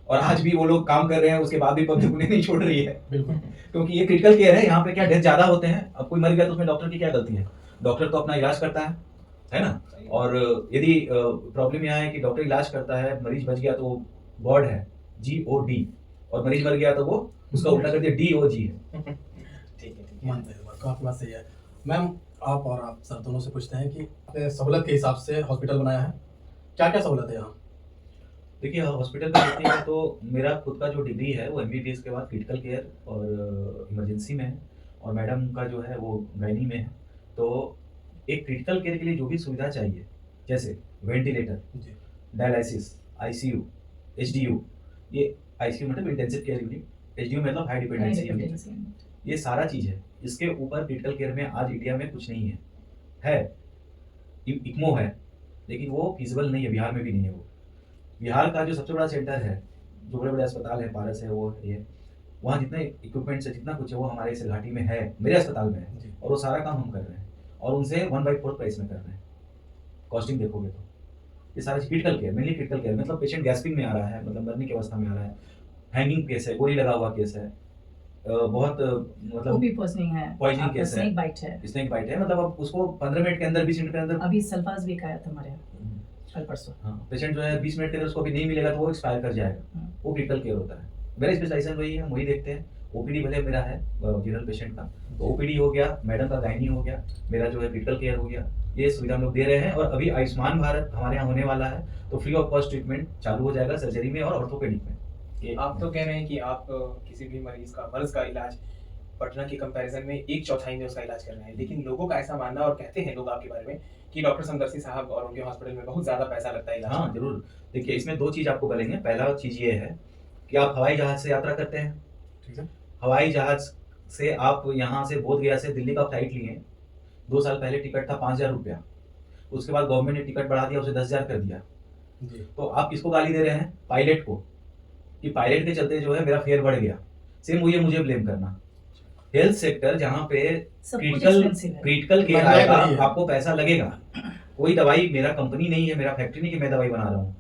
और आज भी वो लोग काम कर रहे हैं, उसके बाद भी पब्लिक उन्हें नहीं छोड़ रही है, बिल्कुल। क्योंकि ये क्रिटिकल केयर है। यहाँ पे क्या डेथ ज्यादा होते हैं, अब कोई मर गया तो उसमें डॉक्टर की क्या गलती है? डॉक्टर तो अपना इलाज करता है ना। और यदि प्रॉब्लम यहाँ है कि डॉक्टर इलाज करता है, मरीज बच गया तो गॉड है, GOD, और मरीज मर गया तो वो उसका उल्टा कर दिया DOG है। ठीक है। मानते हैं, तो आपकी बात सही है। मैम, आप सर दोनों से पूछते हैं कि आपने सहूलत के हिसाब से हॉस्पिटल बनाया है, क्या क्या सहूलत है यहाँ? देखिए, हॉस्पिटल में देखते हैं तो मेरा खुद का जो डिग्री है वो MBBS के बाद क्रिटिकल केयर और इमरजेंसी में है, और मैडम का जो है वो गायनी में है। तो एक क्रिटिकल केयर के लिए जो भी सुविधा चाहिए, जैसे वेंटिलेटर, जी डायलिसिस, ICU, HDU, ये ICU मतलब इंटेंसिव केयर यूनिट, HDU मतलब हाई डिपेंडेंसी यूनिट, ये सारा चीज़ है। इसके ऊपर क्रिटिकल केयर में आज इंडिया में कुछ नहीं है इक्मो है, लेकिन वो फिजिबल नहीं है, बिहार में भी नहीं है। वो बिहार का जो सबसे बड़ा सेंटर है, जो बड़े बड़े अस्पताल है, पारस है, वो ये, वहाँ जितने इक्विपमेंट्स है, जितना कुछ है, वो हमारे इस घाटी में है, मेरे अस्पताल में है, जी और वो सारा काम हम कर रहे हैं, और उनसे 1/4 प्राइस में कर रहे हैं। कॉस्टिंग देखोगे तो ये सारा critical care, mainly critical care मतलब पेशेंट गैस्पिंग में आ रहा है, मतलब मरने की अवस्था में आ रहा है, हैंगिंग केस है, गोली लगा हुआ केस है, बहुत मतलब पॉइजनिंग है, पॉइजनिंग आपका केस है, स्नेक बाइट है, स्नेक बाइट है, मतलब अब उसको 15 मिनट के अंदर, 20 मिनट के अंदर, अभी सल्फाज भी आया था हमारे यहाँ कल परसों। हाँ, पेशेंट जो है 20 मिनट के अंदर उसको अभी नहीं मिलेगा तो वो एक्सपायर कर जाएगा। वो क्रिटिकल केयर होता है। मेरा स्पेशलाइजेशन वही है, हम वही देखते हैं। OPD भले मेरा है जनरल पेशेंट का, तो OPD हो गया, मैडम का गायनी हो गया, मेरा जो है क्रिटिकल केयर हो गया, ये सुविधा हम लोग दे रहे हैं। और अभी आयुष्मान भारत हमारे यहाँ होने वाला है, तो फ्री ऑफ कॉस्ट ट्रीटमेंट चालू हो जाएगा सर्जरी में और ऑर्थोपेडिक में। आप तो कह रहे हैं कि आप किसी भी मर्ज का इलाज पटना के कंपैरिजन में 1/4 में उसका इलाज कर रहे हैं, लेकिन लोगों का ऐसा मानना, और कहते हैं लोग आपके बारे में, कि डॉक्टर समदर्शी साहब और उनके हॉस्पिटल में बहुत ज्यादा पैसा लगता है इलाज हाँ में। जरूर। देखिए, इसमें 2 चीज़ आपको बोलेंगे। पहला चीज़ ये है कि आप हवाई जहाज से यात्रा करते हैं। ठीक है। हवाई जहाज से आप यहाँ से बोधगया से दिल्ली का फ्लाइट लिए, 2 साल पहले टिकट था 5,000 रुपया, उसके बाद गवर्नमेंट ने टिकट बढ़ा दिया, उसे 10,000 कर दिया। जी तो आप किसको गाली दे रहे हैं? पायलट को, कि पायलट के चलते जो है मेरा फेयर बढ़ गया। सेम वही है, मुझे ब्लेम करना। हेल्थ सेक्टर जहाँ पे सब कुछ क्रिटिकल expensive है। क्रिटिकल केयर महंगाई आएगा, बढ़ी है। आपको पैसा लगेगा। कोई दवाई, मेरा कंपनी नहीं है, मेरा फैक्ट्री नहीं कि मैं दवाई बना रहा हूँ।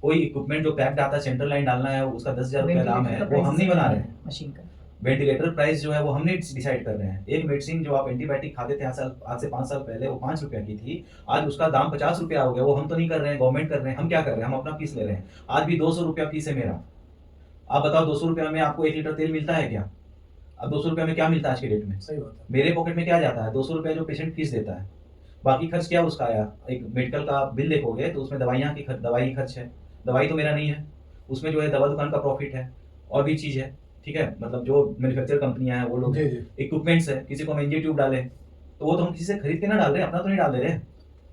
कोई इक्विपमेंट जो पैक्ड आता है, सेंट्रल लाइन डालना है, उसका 10,000 रुपया दाम है, वो हम नहीं बना रहे हैं। मशीन का वेंटिलेटर प्राइस जो है वो हमने डिसाइड कर रहे हैं। एक मेडिसिन जो आप एंटीबायोटिक खाते थे आज से 5 साल पहले, वो 5 रुपया की थी, आज उसका दाम 50 रुपया हो गया। वो हम तो नहीं कर रहे हैं, गवर्नमेंट कर रहे हैं। हम क्या कर रहे हैं? हम अपना फीस ले रहे हैं। आज भी 200 रुपया फीस है मेरा। आप बताओ, 200 रुपया में आपको 1 लीटर तेल मिलता है क्या? अब 200 रुपया में क्या मिलता है आज के डेट में? सही बात है। मेरे पॉकेट में क्या जाता है? 200 रुपया जो पेशेंट फीस देता है, बाकी खर्च क्या उसका आया? एक मेडिकल का बिल देखोगे तो उसमें दवाइयाँ की दवाई खर्च है, दवाई तो मेरा नहीं है, उसमें जो है दवा दुकान का प्रॉफिट है, और भी चीज़ है, ठीक है। मतलब जो मैन्युफैक्चर कंपनियां हैं वो लोग, जी जी इक्विपमेंट्स है, किसी को हम एनजी ट्यूब डालें तो वो तो हम किसी से खरीद के ना डाल रहे हैं, अपना तो नहीं डाल दे रहे हैं,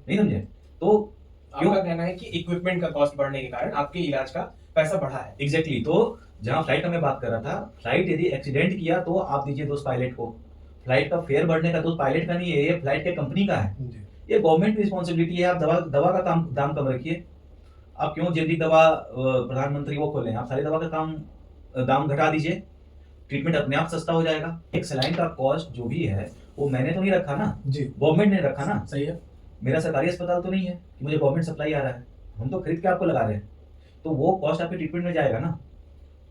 नहीं समझे? तो क्यों? आपका कहना है कि इक्विपमेंट का कॉस्ट बढ़ने के कारण आपके इलाज का पैसा बढ़ा है। एग्जैक्टली। तो जहाँ फ्लाइट का मैं बात कर रहा था, फ्लाइट यदि एक्सीडेंट किया तो आप दीजिए दोस्त पायलट को। फ्लाइट का फेयर बढ़ने का दोस्त पायलट का नहीं है, ये फ्लाइट के कंपनी का है, जी ये गवर्नमेंट की रिस्पॉन्सिबिलिटी है। आप दवा का दाम कम रखिए। आप क्यों जेनरिक दवा प्रधानमंत्री वो खोलें? आप सारी दवा का दाम घटा दीजिए, ट्रीटमेंट अपने आप सस्ता हो जाएगा। एक सलाइन का कॉस्ट जो भी है वो मैंने तो नहीं रखा ना, जी गवर्नमेंट ने रखा ना। सही है। मेरा सरकारी अस्पताल तो नहीं है कि मुझे गवर्नमेंट सप्लाई आ रहा है, हम तो खरीद के आपको लगा रहे हैं, तो वो कॉस्ट आपके ट्रीटमेंट में जाएगा ना।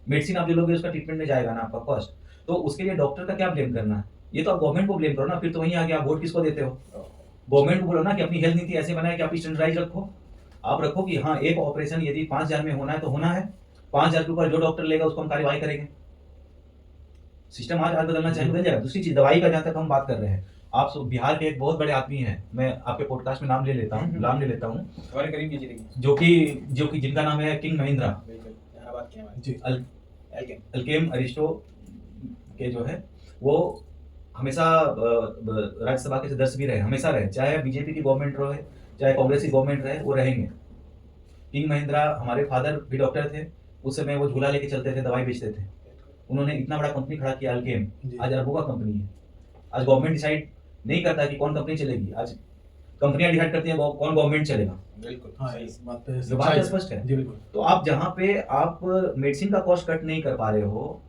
मेडिसिन आप जो लोगे उसका ट्रीटमेंट में जाएगा ना आपका कॉस्ट, तो उसके लिए डॉक्टर का क्या ब्लेम करना है? ये तो आप गवर्नमेंट को ब्लेम करो ना, फिर तो वहीं आगे आप वोट किसको देते हो? गवर्नमेंट को बोलो ना कि अपनी हेल्थ नीति ऐसे बनाए कि आप स्टैंडर्डाइज रखो। आप रखो कि हाँ, एक ऑपरेशन यदि 5,000 में होना है तो होना है, 5,000 के ऊपर जो डॉक्टर लेगा उसको हम कार्यवाही करेंगे। सिस्टम आज बदलना चाहिए, बदल जाएगा। दूसरी चीज, दवाई का जहाँ तक हम बात कर रहे हैं, आप बिहार के एक बहुत बड़े आदमी हैं, मैं आपके पॉडकास्ट में नाम ले लेता हूँ, हमारे करीब कीजिए देखिए। जो कि जिनका नाम है किंग महिंद्रा, बिल्कुल, यहाँ बात की हमारी। जी अल्केम अरिस्टो के जो है वो हमेशा राज्यसभा के सदस्य भी रहे, हमेशा रहे, चाहे बीजेपी की गवर्नमेंट रहे, चाहे कांग्रेस की गवर्नमेंट रहे, वो रहेंगे। किंग महिंद्रा, हमारे फादर भी डॉक्टर थे, उस समय वो झूला लेके चलते थे, दवाई बेचते थे। उन्होंने इतना बड़ा कंपनी खड़ा किया अल्केम, जी। आज अरबों का कंपनी है। आज गवर्नमेंट डिसाइड नहीं करता कि कौन कंपनी चलेगी, आज कंपनियां डिसाइड करती हैं कौन गवर्नमेंट चलेगा। बिल्कुल हाँ, सही। इस बात पे जो बात स्पष्ट है। जी बिल्कुल। तो आप जहाँ पे आप मेडिसिन का कॉस्ट कट नहीं कर पा रहे हो,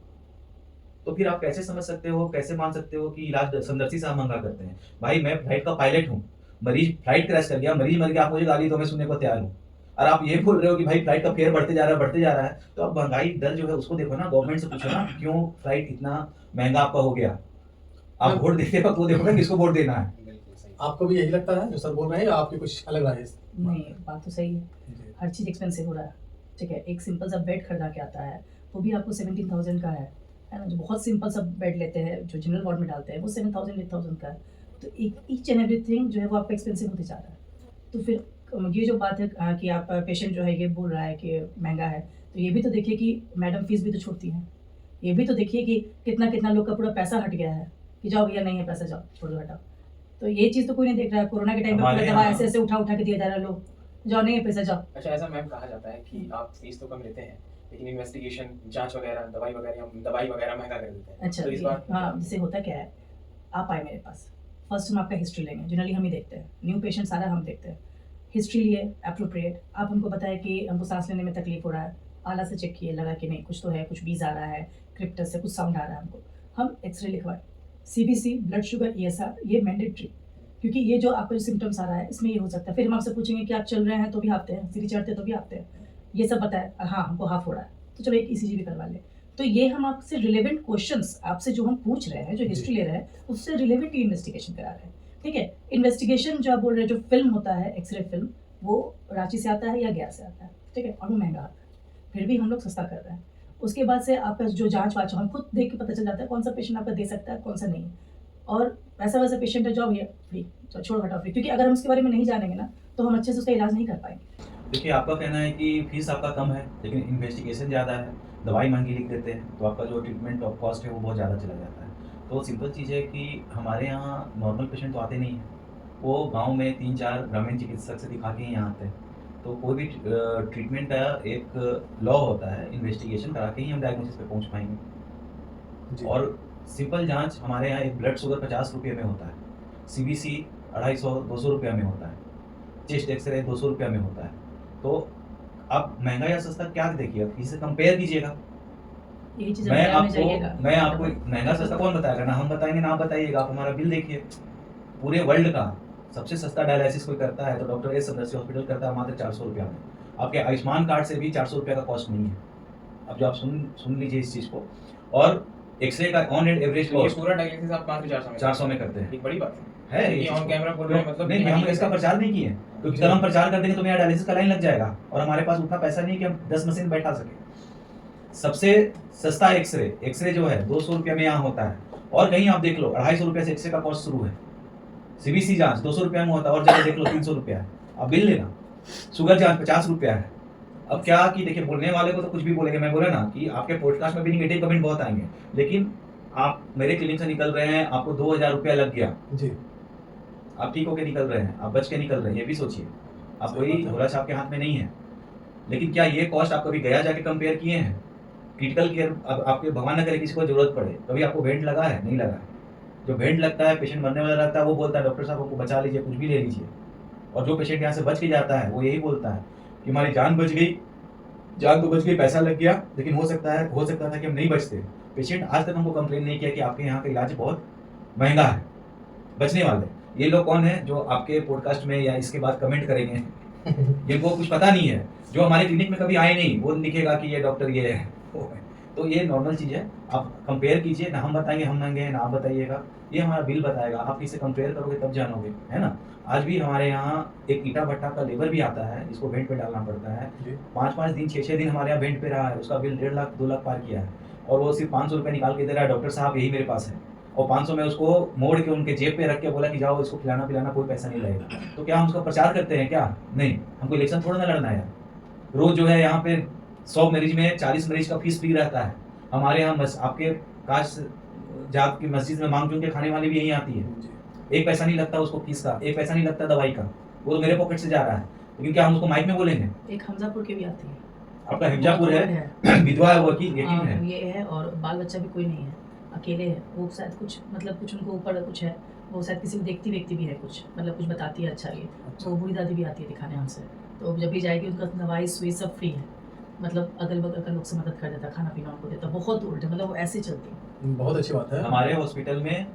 तो फिर आप कैसे समझ सकते हो, कैसे मान सकते हो कि इलाज समदर्शी से हम महंगा करते हैं? भाई, मैं फ्लाइट का पायलट हूँ, मरीज फ्लाइट क्रैश कर गया, मरीज मर गया, आप मुझे गाली तो मैं सुनने को तैयार हूँ। और आप ये बोल रहे हो कि भाई फ्लाइट का फेयर बढ़ते जा रहा है, तो आप महंगाई दर जो है उसको देखो ना, गवर्नमेंट से पूछो ना क्यों फ्लाइट इतना महंगा आपका हो गया। आप वोट देते वक्त वो देखो ना किसको वोट देना है। बिल्कुल सही। आपको भी यही लगता है जो सर बोल रहे हैं, या आपकी कुछ अलग राय है? नहीं, बात तो सही है, जी। हर चीज़ एक्सपेंसिव हो रहा है। ठीक है, एक सिंपल सा बेड खरीदा के आता है, वो भी आपको 17,000 का है ना? जो बहुत सिंपल सा बेड लेते हैं, जो जनरल वार्ड में डालते हैं, वो 7,000 8,000 का है। तो ईच एंड एवरीथिंग जो है वो आपका एक्सपेंसिव होते जा रहा है। तो फिर ये जो बात है कि आप पेशेंट जो है ये बोल रहा है कि महंगा है, तो ये भी तो देखिए कि मैडम फीस भी तो छूटती है। ये भी तो देखिए कि कितना लोग का पूरा पैसा हट गया है कि जाओ भैया, नहीं है पैसा, जाओ छोड़ो हटाओ। तो ये चीज़ तो कोई नहीं देख रहा है। कोरोना के टाइम में पूरा हमारे दवा यहाँ- ऐसे उठा के दिया जा रहा है, लोग जाओ, नहीं है पैसा, जाओ। अच्छा, ऐसा मैम कहा जाता है कि आप फीस तो कम लेते हैं, लेकिन इन्वेस्टिगेशन, जांच वगैरह, दवाई वगैरह महंगा कर देते हैं। अच्छा, तो इस ये बात हाँ, जैसे होता क्या है, आप आए मेरे पास, फर्स्ट हम आपका हिस्ट्री लेंगे, जनरली हम ही देखते हैं, न्यू पेशेंट सारा हम देखते हैं। हिस्ट्री लिए अप्रोप्रिएट, आप हमको बताएं कि हमको सांस लेने में तकलीफ हो रहा है, आला से चेक किए, लगा कि नहीं कुछ तो है, कुछ बीज आ रहा है, क्रिप्टस से कुछ साउंड आ रहा है, हमको हम एक्सरे लिखवाएं। सीबीसी, ब्लड शुगर, ESR, ये मैंडेटरी, क्योंकि ये जो आपको जो सिम्टम्स आ रहा है इसमें ये हो सकता है। फिर हम आपसे पूछेंगे कि आप चल रहे हैं तो भी आते हैं, सीढ़ी चढ़ते तो भी आते हैं, ये सब बताए, हाँ हमको हाफ हो रहा है, तो चलो एक ECG भी करवा लें। तो ये हम आपसे रिलेवेंट क्वेश्चंस, आपसे जो हम पूछ रहे हैं, जो हिस्ट्री ले रहे हैं, उससे रिलेवेंट ही इन्वेस्टिगेशन करा रहे हैं। ठीक है, इन्वेस्टिगेशन जो आप बोल रहे हैं, जो फिल्म होता है, एक्सरे फिल्म, वो रांची से आता है या गया से आता है, ठीक है, और वो महंगा आता है, फिर भी हम लोग सस्ता कर रहे हैं। उसके बाद से आपका जो जांच वाच हम खुद देख के पता चल जाता है कौन सा पेशेंट आपका दे सकता है, कौन सा नहीं। और वैसा पेशेंट है, जाओ भैया फ्री, तो छोड़ हटाओ फ्री, क्योंकि अगर हम उसके बारे में नहीं जानेंगे ना, तो हम अच्छे से उसका इलाज नहीं कर पाएंगे। देखिए, आपका कहना है कि फीस आपका कम है, लेकिन इन्वेस्टिगेशन ज़्यादा है, दवाई महंगी लिख देते हैं, तो आपका जो ट्रीटमेंट ऑफ कॉस्ट है वो बहुत ज़्यादा चला जाता है। तो सिंपल चीज़ है कि हमारे यहाँ नॉर्मल पेशेंट तो आते नहीं हैं, वो गांव में 3-4 ग्रामीण चिकित्सक से दिखा के ही यहाँ आते हैं। तो कोई भी ट्रीटमेंट का एक लॉ होता है, इन्वेस्टिगेशन करा के ही हम डायग्नोसिस पे पहुँच पाएंगे। जी। और सिंपल जांच हमारे यहाँ, एक ब्लड शुगर 50 रुपये में होता है, CBC 250-200 रुपये में होता है, चेस्ट एक्सरे 200 रुपये में होता है। तो आप महंगा या सस्ता क्या देखिए, इससे कंपेयर कीजिएगा। यही चीज़ मैं बाजार में जाइएगा, आपको महंगा सस्ता कौन बताएगा? ना हम बताएंगे ना आप बताइएगा। आप हमारा बिल देखिए, पूरे वर्ल्ड का सबसे सस्ता डायलिसिस कोई करता है तो डॉक्टर एस समदर्शी हॉस्पिटल करता है मात्र 400 रुपया में। आपके आयुष्मान कार्ड से भी 400 रुपया का कॉस्ट नहीं है। अब जो आप सुन लीजिए इस चीज़ को। और एक्सरे का ऑन एंड एवरेज तो ये कॉस्ट पूरा डायलिसिस आप मात्र 400 में करते हैं। एक बड़ी बात है ये ऑन कैमरा बोल रहे हैं, मतलब नहीं, हम इसका प्रचार नहीं किए, क्योंकि अगर हम प्रचार कर देंगे तो मेरा डायलिसिस का लाइन लग जाएगा, और हमारे पास उतना पैसा नहीं है कि हम 10 मशीन बैठा सके। सबसे सस्ता एक्सरे जो है 200 रुपये में यहाँ होता है, और कहीं आप देख लो 250 रुपये से एक्सरे का कॉस्ट शुरू है। CBC जांच 200 रुपये में होता है, और जगह देख लो 300 रुपया है। आप बिल लेना। शुगर जांच 50 रुपया है। अब क्या कि देखिए, बोलने वाले को तो कुछ भी बोलेंगे। मैं बोला ना कि आपके पॉडकास्ट में भी निगेटिव कमेंट बहुत आएंगे, लेकिन आप मेरे क्लिनिक से निकल रहे हैं, आपको 2000 रुपया लग गया, जी। आप ठीक होके निकल रहे हैं, आप बच के निकल रहे हैं, ये भी सोचिए। आप कोई झोला छाप के हाथ में नहीं है। लेकिन क्या ये कॉस्ट आप कभी गया जाके कंपेयर किए हैं? क्रिटिकल केयर, अब आपके भगवान न करे किसी को जरूरत पड़े, कभी आपको वेंट लगा है? नहीं लगा है। जो वेंट लगता है, पेशेंट मरने वाला रहता है, वो बोलता है डॉक्टर साहब हमको बचा लीजिए, कुछ भी ले लीजिए। और जो पेशेंट यहाँ से बच के जाता है वो यही बोलता है कि हमारी जान बच गई, जान तो बच गई, पैसा लग गया, लेकिन हो सकता था कि हम नहीं बचते। पेशेंट आज तक हमको कंप्लेन नहीं किया कि आपके यहाँ का इलाज बहुत महंगा है, बचने वाले। ये लोग कौन है जो आपके पॉडकास्ट में या इसके बाद कमेंट करेंगे? जिनको कुछ पता नहीं है, जो हमारे क्लिनिक में कभी आए नहीं, वो लिखेगा कि ये डॉक्टर ये है वो है। तो ये नॉर्मल चीज़ है। आप कंपेयर कीजिए, ना हम बताएंगे हम महंगे हैं, ना आप बताइएगा, ये हमारा बिल बताएगा। आप इसे कंपेयर करोगे तब जानोगे, है ना। आज भी हमारे यहाँ एक ईटा भट्टा का लेबर भी आता है, जिसको वेंट पे डालना पड़ता है। जी 5-5 दिन 6-6 दिन हमारे यहाँ वेंट पे रहा है, उसका बिल 1.5 लाख 2 लाख पार किया है, और वो सिर्फ 500 रुपये निकाल के दे रहा है, डॉक्टर साहब यही मेरे पास है, और 500 में उसको मोड़ के उनके जेब पे रख के बोला कि जाओ इसको खिलाना पिलाना, कोई पैसा नहीं लगेगा। तो क्या हम उसका प्रचार करते हैं क्या? नहीं, हमको इलेक्शन थोड़ा ना लड़ना है। रोज जो है यहाँ पे 100 मरीज में 40 मरीज का फीस फ्री रहता है। हमारे यहाँ बस आपके काश जात की मस्जिद में मांग चुन के खाने वाली भी यहीं आती है। जी एक पैसा नहीं लगता उसको फीस का, एक पैसा नहीं लगता दवाई का, वो तो मेरे पॉकेट से जा रहा है। लेकिन क्या हम उसको माइक में बोलेंगे? एक हमजापुर की भी आती है, आपका हिमजापुर है, विधवा है वो की यकीन हाँ, है। ये है, और बाल बच्चा भी कोई नहीं है, अकेले है वो। शायद कुछ मतलब कुछ उनको ऊपर कुछ है, वो शायद किसी को देखती व्यक्ति भी है, कुछ मतलब कुछ बताती है। अच्छा ये तो बूढ़ी दादी भी आती है दिखाने हमसे, तो जब भी जाएगी उनका दवाई सुई सब फ्री है। मतलब अगल बगल का लोग से मदद कर देता, खाना पीना उनको देता, बहुत उल्टे मतलब वो ऐसे चलती है। बहुत अच्छी बात है। हमारे हॉस्पिटल में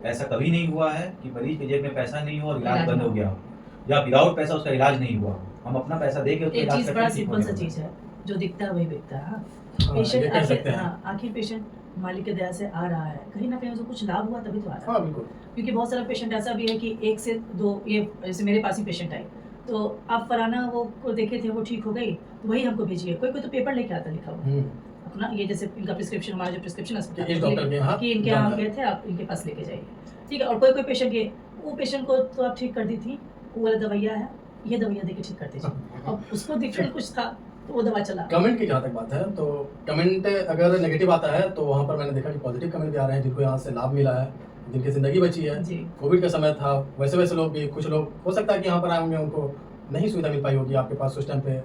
ऐसा कभी नहीं हुआ है कि मरीज के जेब में पैसा नहीं हो और इलाज इलाज बंद ना हो गया हो, या विदाउट पैसा उसका इलाज नहीं हुआ हो। हम अपना पैसा दे के उसका एक इलाज चीज़ करते बड़ा हैं, ठीक सिंपल सा होने चीज़ है, जो दिखता है वही बिकता है। हाँ, हाँ, ये पेशेंट कह सकते आखिर, हैं। हाँ आखिर पेशेंट मालिक के दया से आ रहा है, कहीं ना कहीं उसको कुछ लाभ हुआ तभी तो आ रहा है। हाँ बिल्कुल। क्योंकि बहुत सारा पेशेंट ऐसा भी है कि 1 से 2, ये जैसे मेरे पास ही पेशेंट आई, तो आप फलाना वो को देखे थे, वो ठीक हो गई, तो वही हमको भेजिए। कोई कोई तो पेपर लेके आता लिखा हुआ अपना, ये जैसे इनका प्रिस्क्रिप्शन, हमारा जो प्रिस्क्रिप्शन कि इस डॉक्टर के यहाँ कि इनके यहाँ जाना है। गए थे, आप इनके पास लेके जाइए, ठीक है। और कोई कोई पेशेंट ये, वो पेशेंट को तो आप ठीक कर दी थी, वो वाला दवाइयाँ है, ये दवाइयाँ दे के ठीक कर दीजिए। अब उसको डिफरेंट कुछ था तो वो दवा चला। कमेंट की जहाँ तक बात है, तो कमेंट अगर नेगेटिव आता है तो वहाँ पर मैंने देखा कि पॉजिटिव कमेंट भी आ रहे हैं, जिनको यहाँ से लाभ मिला है, जिनकी ज़िंदगी बची है। जी कोविड का समय था, वैसे वैसे लोग भी, कुछ लोग हो सकता है कि यहाँ पर आए होंगे, उनको नहीं सुविधा मिल पाई होगी, आपके पास उस टाइम पे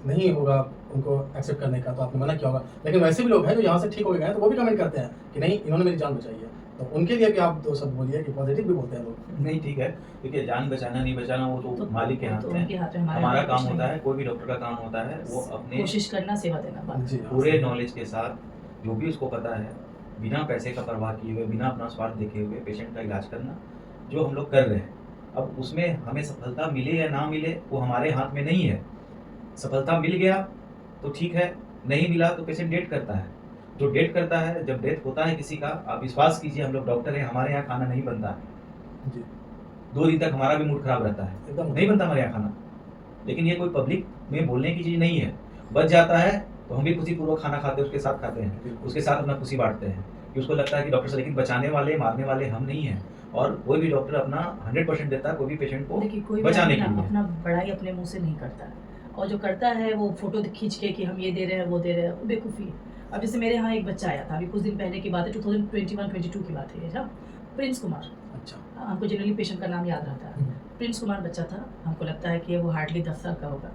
नहीं होगा उनको एक्सेप्ट करने का, तो आपने मना किया होगा। लेकिन वैसे भी लोग हैं जो यहाँ से ठीक हो गए हैं, तो वो भी कमेंट करते हैं कि नहीं इन्होंने मेरी जान बचाई है। तो उनके लिए भी आप 2 शब्द बोलिए कि पॉजिटिव भी बोलते हैं लोग। नहीं, ठीक है, देखिए जान बचाना नहीं बचाना वो तो मालिक के हाथ तो में उनके है। हाथ में, हमारे हमारा हाथ में काम कुछ होता नहीं है, कोई भी डॉक्टर का काम होता है, वो अपने कोशिश करना, सेवा देना, बात। जी हाँ, पूरे सही। नॉलेज के साथ, जो भी उसको पता है, बिना पैसे का परवाह किए हुए, बिना अपना स्वार्थ देखे हुए पेशेंट का इलाज करना, जो हम लोग कर रहे हैं। अब उसमें हमें सफलता मिले या ना मिले वो हमारे हाथ में नहीं है। सफलता मिल गया तो ठीक है, नहीं मिला तो पेशेंट डेट करता है। जो डेट करता है, जब डेथ होता है किसी का, आप विश्वास कीजिए, हम लोग डॉक्टर हैं, हमारे यहाँ खाना नहीं बनता है। जी 2 दिन तक हमारा भी मूड खराब रहता है, एकदम नहीं बनता हमारे यहाँ खाना। लेकिन ये कोई पब्लिक में बोलने की चीज़ नहीं है। बच जाता है तो हम भी खुशीपूर्वक खाना खाते हैं, उसके साथ खाते हैं, उसके साथ अपना खुशी बांटते हैं कि उसको लगता है कि डॉक्टर से, लेकिन बचाने वाले मारने वाले हम नहीं हैं। और कोई भी डॉक्टर अपना 100% देता है कोई भी पेशेंट को देखिए कोई भी बचाने आदमी के ना लिए। अपना बड़ाई अपने मुंह से नहीं करता है, और जो करता है वो फोटो खींच के कि हम ये दे रहे हैं वो दे रहे हैं, वो बेवकूफ़ी है। अब जैसे मेरे यहाँ एक बच्चा आया था, अभी कुछ दिन पहले की बात है, 2021-22 की बात है, जब प्रिंस कुमार, अच्छा। हमको जनरली पेशेंट का नाम याद रहता है, प्रिंस कुमार बच्चा था। हमको लगता है कि वो हार्डली 10 साल का होगा।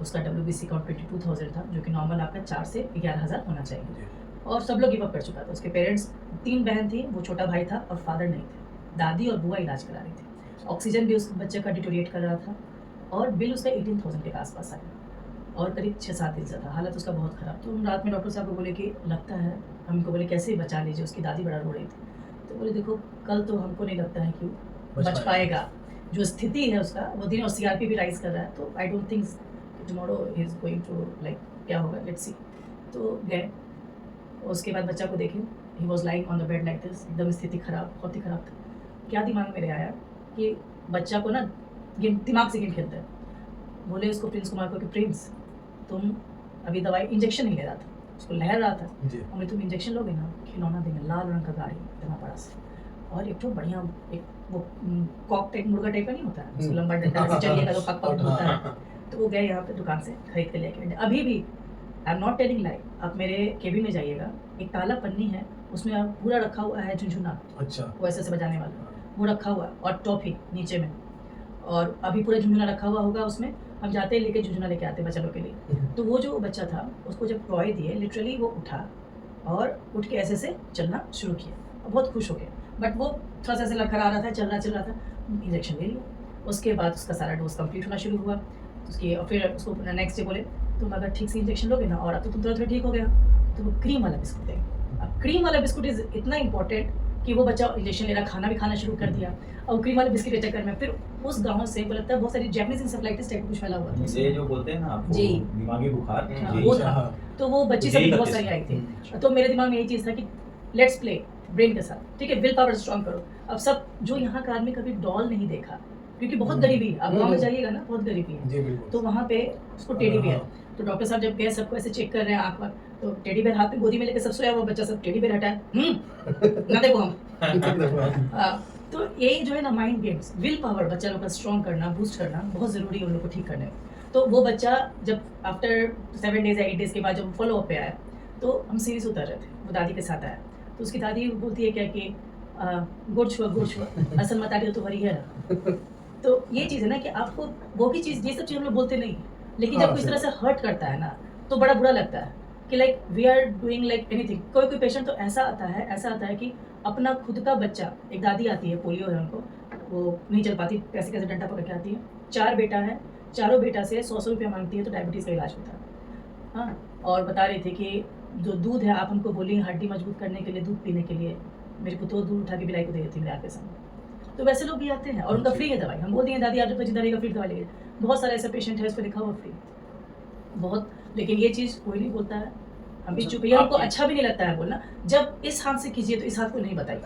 उसका WBC काउंट 22,000 था, जो कि नॉर्मल आपका 4 से 11,000 होना चाहिए। जी। और सब लोग गिव अप कर चुका था। उसके पेरेंट्स, 3 बहन थी, वो छोटा भाई था, और फादर नहीं थे। दादी और बुआ इलाज करा रही थी। ऑक्सीजन भी उस बच्चे का डिटोरिएट कर रहा था, और बिल उसका 18,000 के आसपास आया, और करीब 6-7 दिन से था। हालत उसका बहुत ख़राब। तो हम रात में डॉक्टर साहब को बोले कि लगता है, हम इनको बोले कैसे बचा लीजिए, उसकी दादी बड़ा रो रही थी। तो बोले देखो कल तो हमको नहीं लगता है कि बच पाएगा, जो स्थिति है उसका वो दिन, और CRP भी राइज कर रहा है, तो I don't think tomorrow he is going to, like क्या होगा, लेट्स सी। तो गए, उसके बाद बच्चा को देखे, he was lying on the bed like this, एकदम स्थिति खराब, बहुत ही खराब था। क्या दिमाग में मेरे आया कि बच्चा को ना गेम, दिमाग से गेम खेलता है। बोले उसको, प्रिंस कुमार को, कि प्रिंस तुम अभी दवाई, इंजेक्शन नहीं ले रहा था, उसको लहर रहा था, जी। हमें तुम इंजेक्शन लोगे ना, खिलौना देंगे, लाल रंग का गाड़ी इतना बड़ा सा, और एक तो बढ़िया, एक वो कॉक टाइप, मुर्गा टाइप का नहीं होता है, उसको लंबा डंडा से चलिएगा तो पक पक होता है। तो वो गए यहाँ पे दुकान से खरीद के लेके। अभी भी आई एम नॉट टेलिंग लाई, आप मेरे केबिन में जाइएगा, एक काला पन्नी है, उसमें आप पूरा रखा हुआ है झुनझुना, अच्छा। वो ऐसे बजाने वाला, वो रखा हुआ है, और टॉफी नीचे में, और अभी पूरा झुनझुना रखा हुआ होगा उसमें। हम जाते हैं लेके झुनझुना लेके आते हैं बच्चों के लिए। तो वो जो बच्चा था, उसको जब टॉय दिए, लिटरली वो उठा और उठ के ऐसे से चलना शुरू किया, और बहुत खुश हो गया। बट वो थोड़ा सा ऐसे लड़खड़ा रहा था, चल रहा था। इंजेक्शन ले लिया, उसके बाद उसका सारा डोज कंप्लीट होना शुरू हुआ। उसकी, और फिर उसको नेक्स्ट डे बोले तुम अगर ठीक से इंजेक्शन लोगे ना, और अब तो तुम तुरंत ठीक हो गया, तो वो क्रीम वाला बिस्कुट देंगे। अब क्रीम वाला बिस्कुट इज इतना इंपॉर्टेंट कि वो बच्चा इंजेक्शन ले रहा, खाना भी खाना शुरू कर दिया और क्रीम वाले बिस्किट के चक्कर में। फिर उस गाँव से मुझे लगता है बहुत सारी जैपनीज इंसेफ्लाइटिस टाइप का कुछ फैला हुआ था। ये जो बोलते हैं ना आपको जी। दिमागी बुखार, हाँ, यही वो था। था। तो वो बच्ची सब यही बहुत था सारी आई थी। हम्म। तो मेरे दिमाग में यही चीज़ था कि लेट्स प्ले ब्रेन के साथ, ठीक है, विल पावर स्ट्रॉन्ग करो। अब सब जो यहाँ का आदमी कभी डॉल नहीं देखा, क्योंकि बहुत गरीबी है, आप गाँव में जाइएगा ना, बहुत गरीबी है। जी बिल्कुल। तो वहाँ पे उसको टेडी बियर, हाँ। तो डॉक्टर साहब जब गए सबको ऐसे चेक कर रहे हैं आँख पर, तो टेडी बियर हाथ में गोदी में लेके सब सोया हुआ बच्चा, सब टेडी बियर हटाए, ना देखो हम। तो यही जो है ना माइंड गेम्स, विल पावर बच्चा लोग का स्ट्रॉन्ग करना, बूस्ट करना बहुत ज़रूरी है उन लोग को ठीक करने में। तो वो बच्चा जब आफ्टर 7 डेज़ या 8 डेज़ के बाद जब फॉलो अप पे आया, तो हम सीरीज उतर रहे थे, वो दादी के साथ आया, तो उसकी दादी बोलती है क्या कि गुड़ छुआ असल मत आती तो हरी है ना। तो ये चीज़ है ना कि आपको वो भी चीज़, ये सब चीज़ हम लोग बोलते नहीं, लेकिन जब हाँ, इस सही। तरह से हर्ट करता है ना, तो बड़ा बुरा लगता है कि like we are doing like anything. कोई पेशेंट तो ऐसा आता है कि अपना खुद का बच्चा, एक दादी आती है, पोलियो है उनको, वो नहीं चल पाती, कैसे कैसे डंडा पकड़ के आती है, 4 बेटा है, चारों बेटा से 100 रुपया मांगती है, तो डायबिटीज़ का इलाज होता है। हाँ, और बता रहे थे कि जो दूध है, आप हमको बोलिए हड्डी मजबूत करने के लिए, दूध पीने के लिए, मेरे को तो दूध उठा के बिलाई को दे देती मेरे आँख के सामने। तो वैसे लोग भी आते हैं और उनका फ्री है दवाई, हम बोल दिए दादी आप जब तक जिंदा रहेगा फिर दवाई लेंगे। बहुत सारे ऐसे पेशेंट है, उस पर लिखा हुआ फ्री, बहुत, लेकिन ये चीज़ कोई नहीं बोलता है, हम भी चुप, ये हमको अच्छा भी नहीं लगता है बोलना। जब इस हाथ से कीजिए तो इस हाथ को नहीं बताइए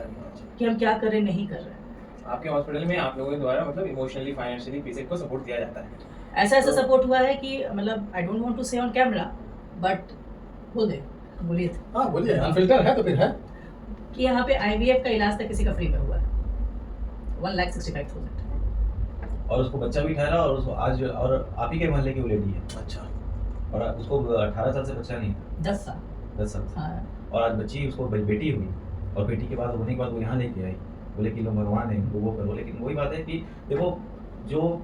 कि हम क्या कर रहे हैं, नहीं कर रहे हैं। आपके हॉस्पिटल में आप लोगों के द्वारा मतलब इमोशनली फाइनेंशियली पेशेंट को सपोर्ट दिया जाता है। ऐसा तो- सपोर्ट हुआ है कि मतलब आई डोंट वांट टू से ऑन कैमरा, बट बोलिए हाँ बोलिए, अनफिल्टर है तो फिर है। कि यहाँ पे IVF का इलाज तक किसी का फ्री में हुआ है, 1,65,000। और उसको बच्चा भी ठहरा, और उसको आज, और आप ही के मोहल्ले की वो लेडी है, अच्छा। और उसको 18 साल से बच्चा नहीं था, 10 साल। 10 साल से। हाँ, और आज बच्ची, उसको बेटी हुई, और बेटी के बाद होने के बाद वो यहाँ लेके आई, बोले कि लोग भगवान है, इनको वो करो। लेकिन वही बात है कि देखो, जो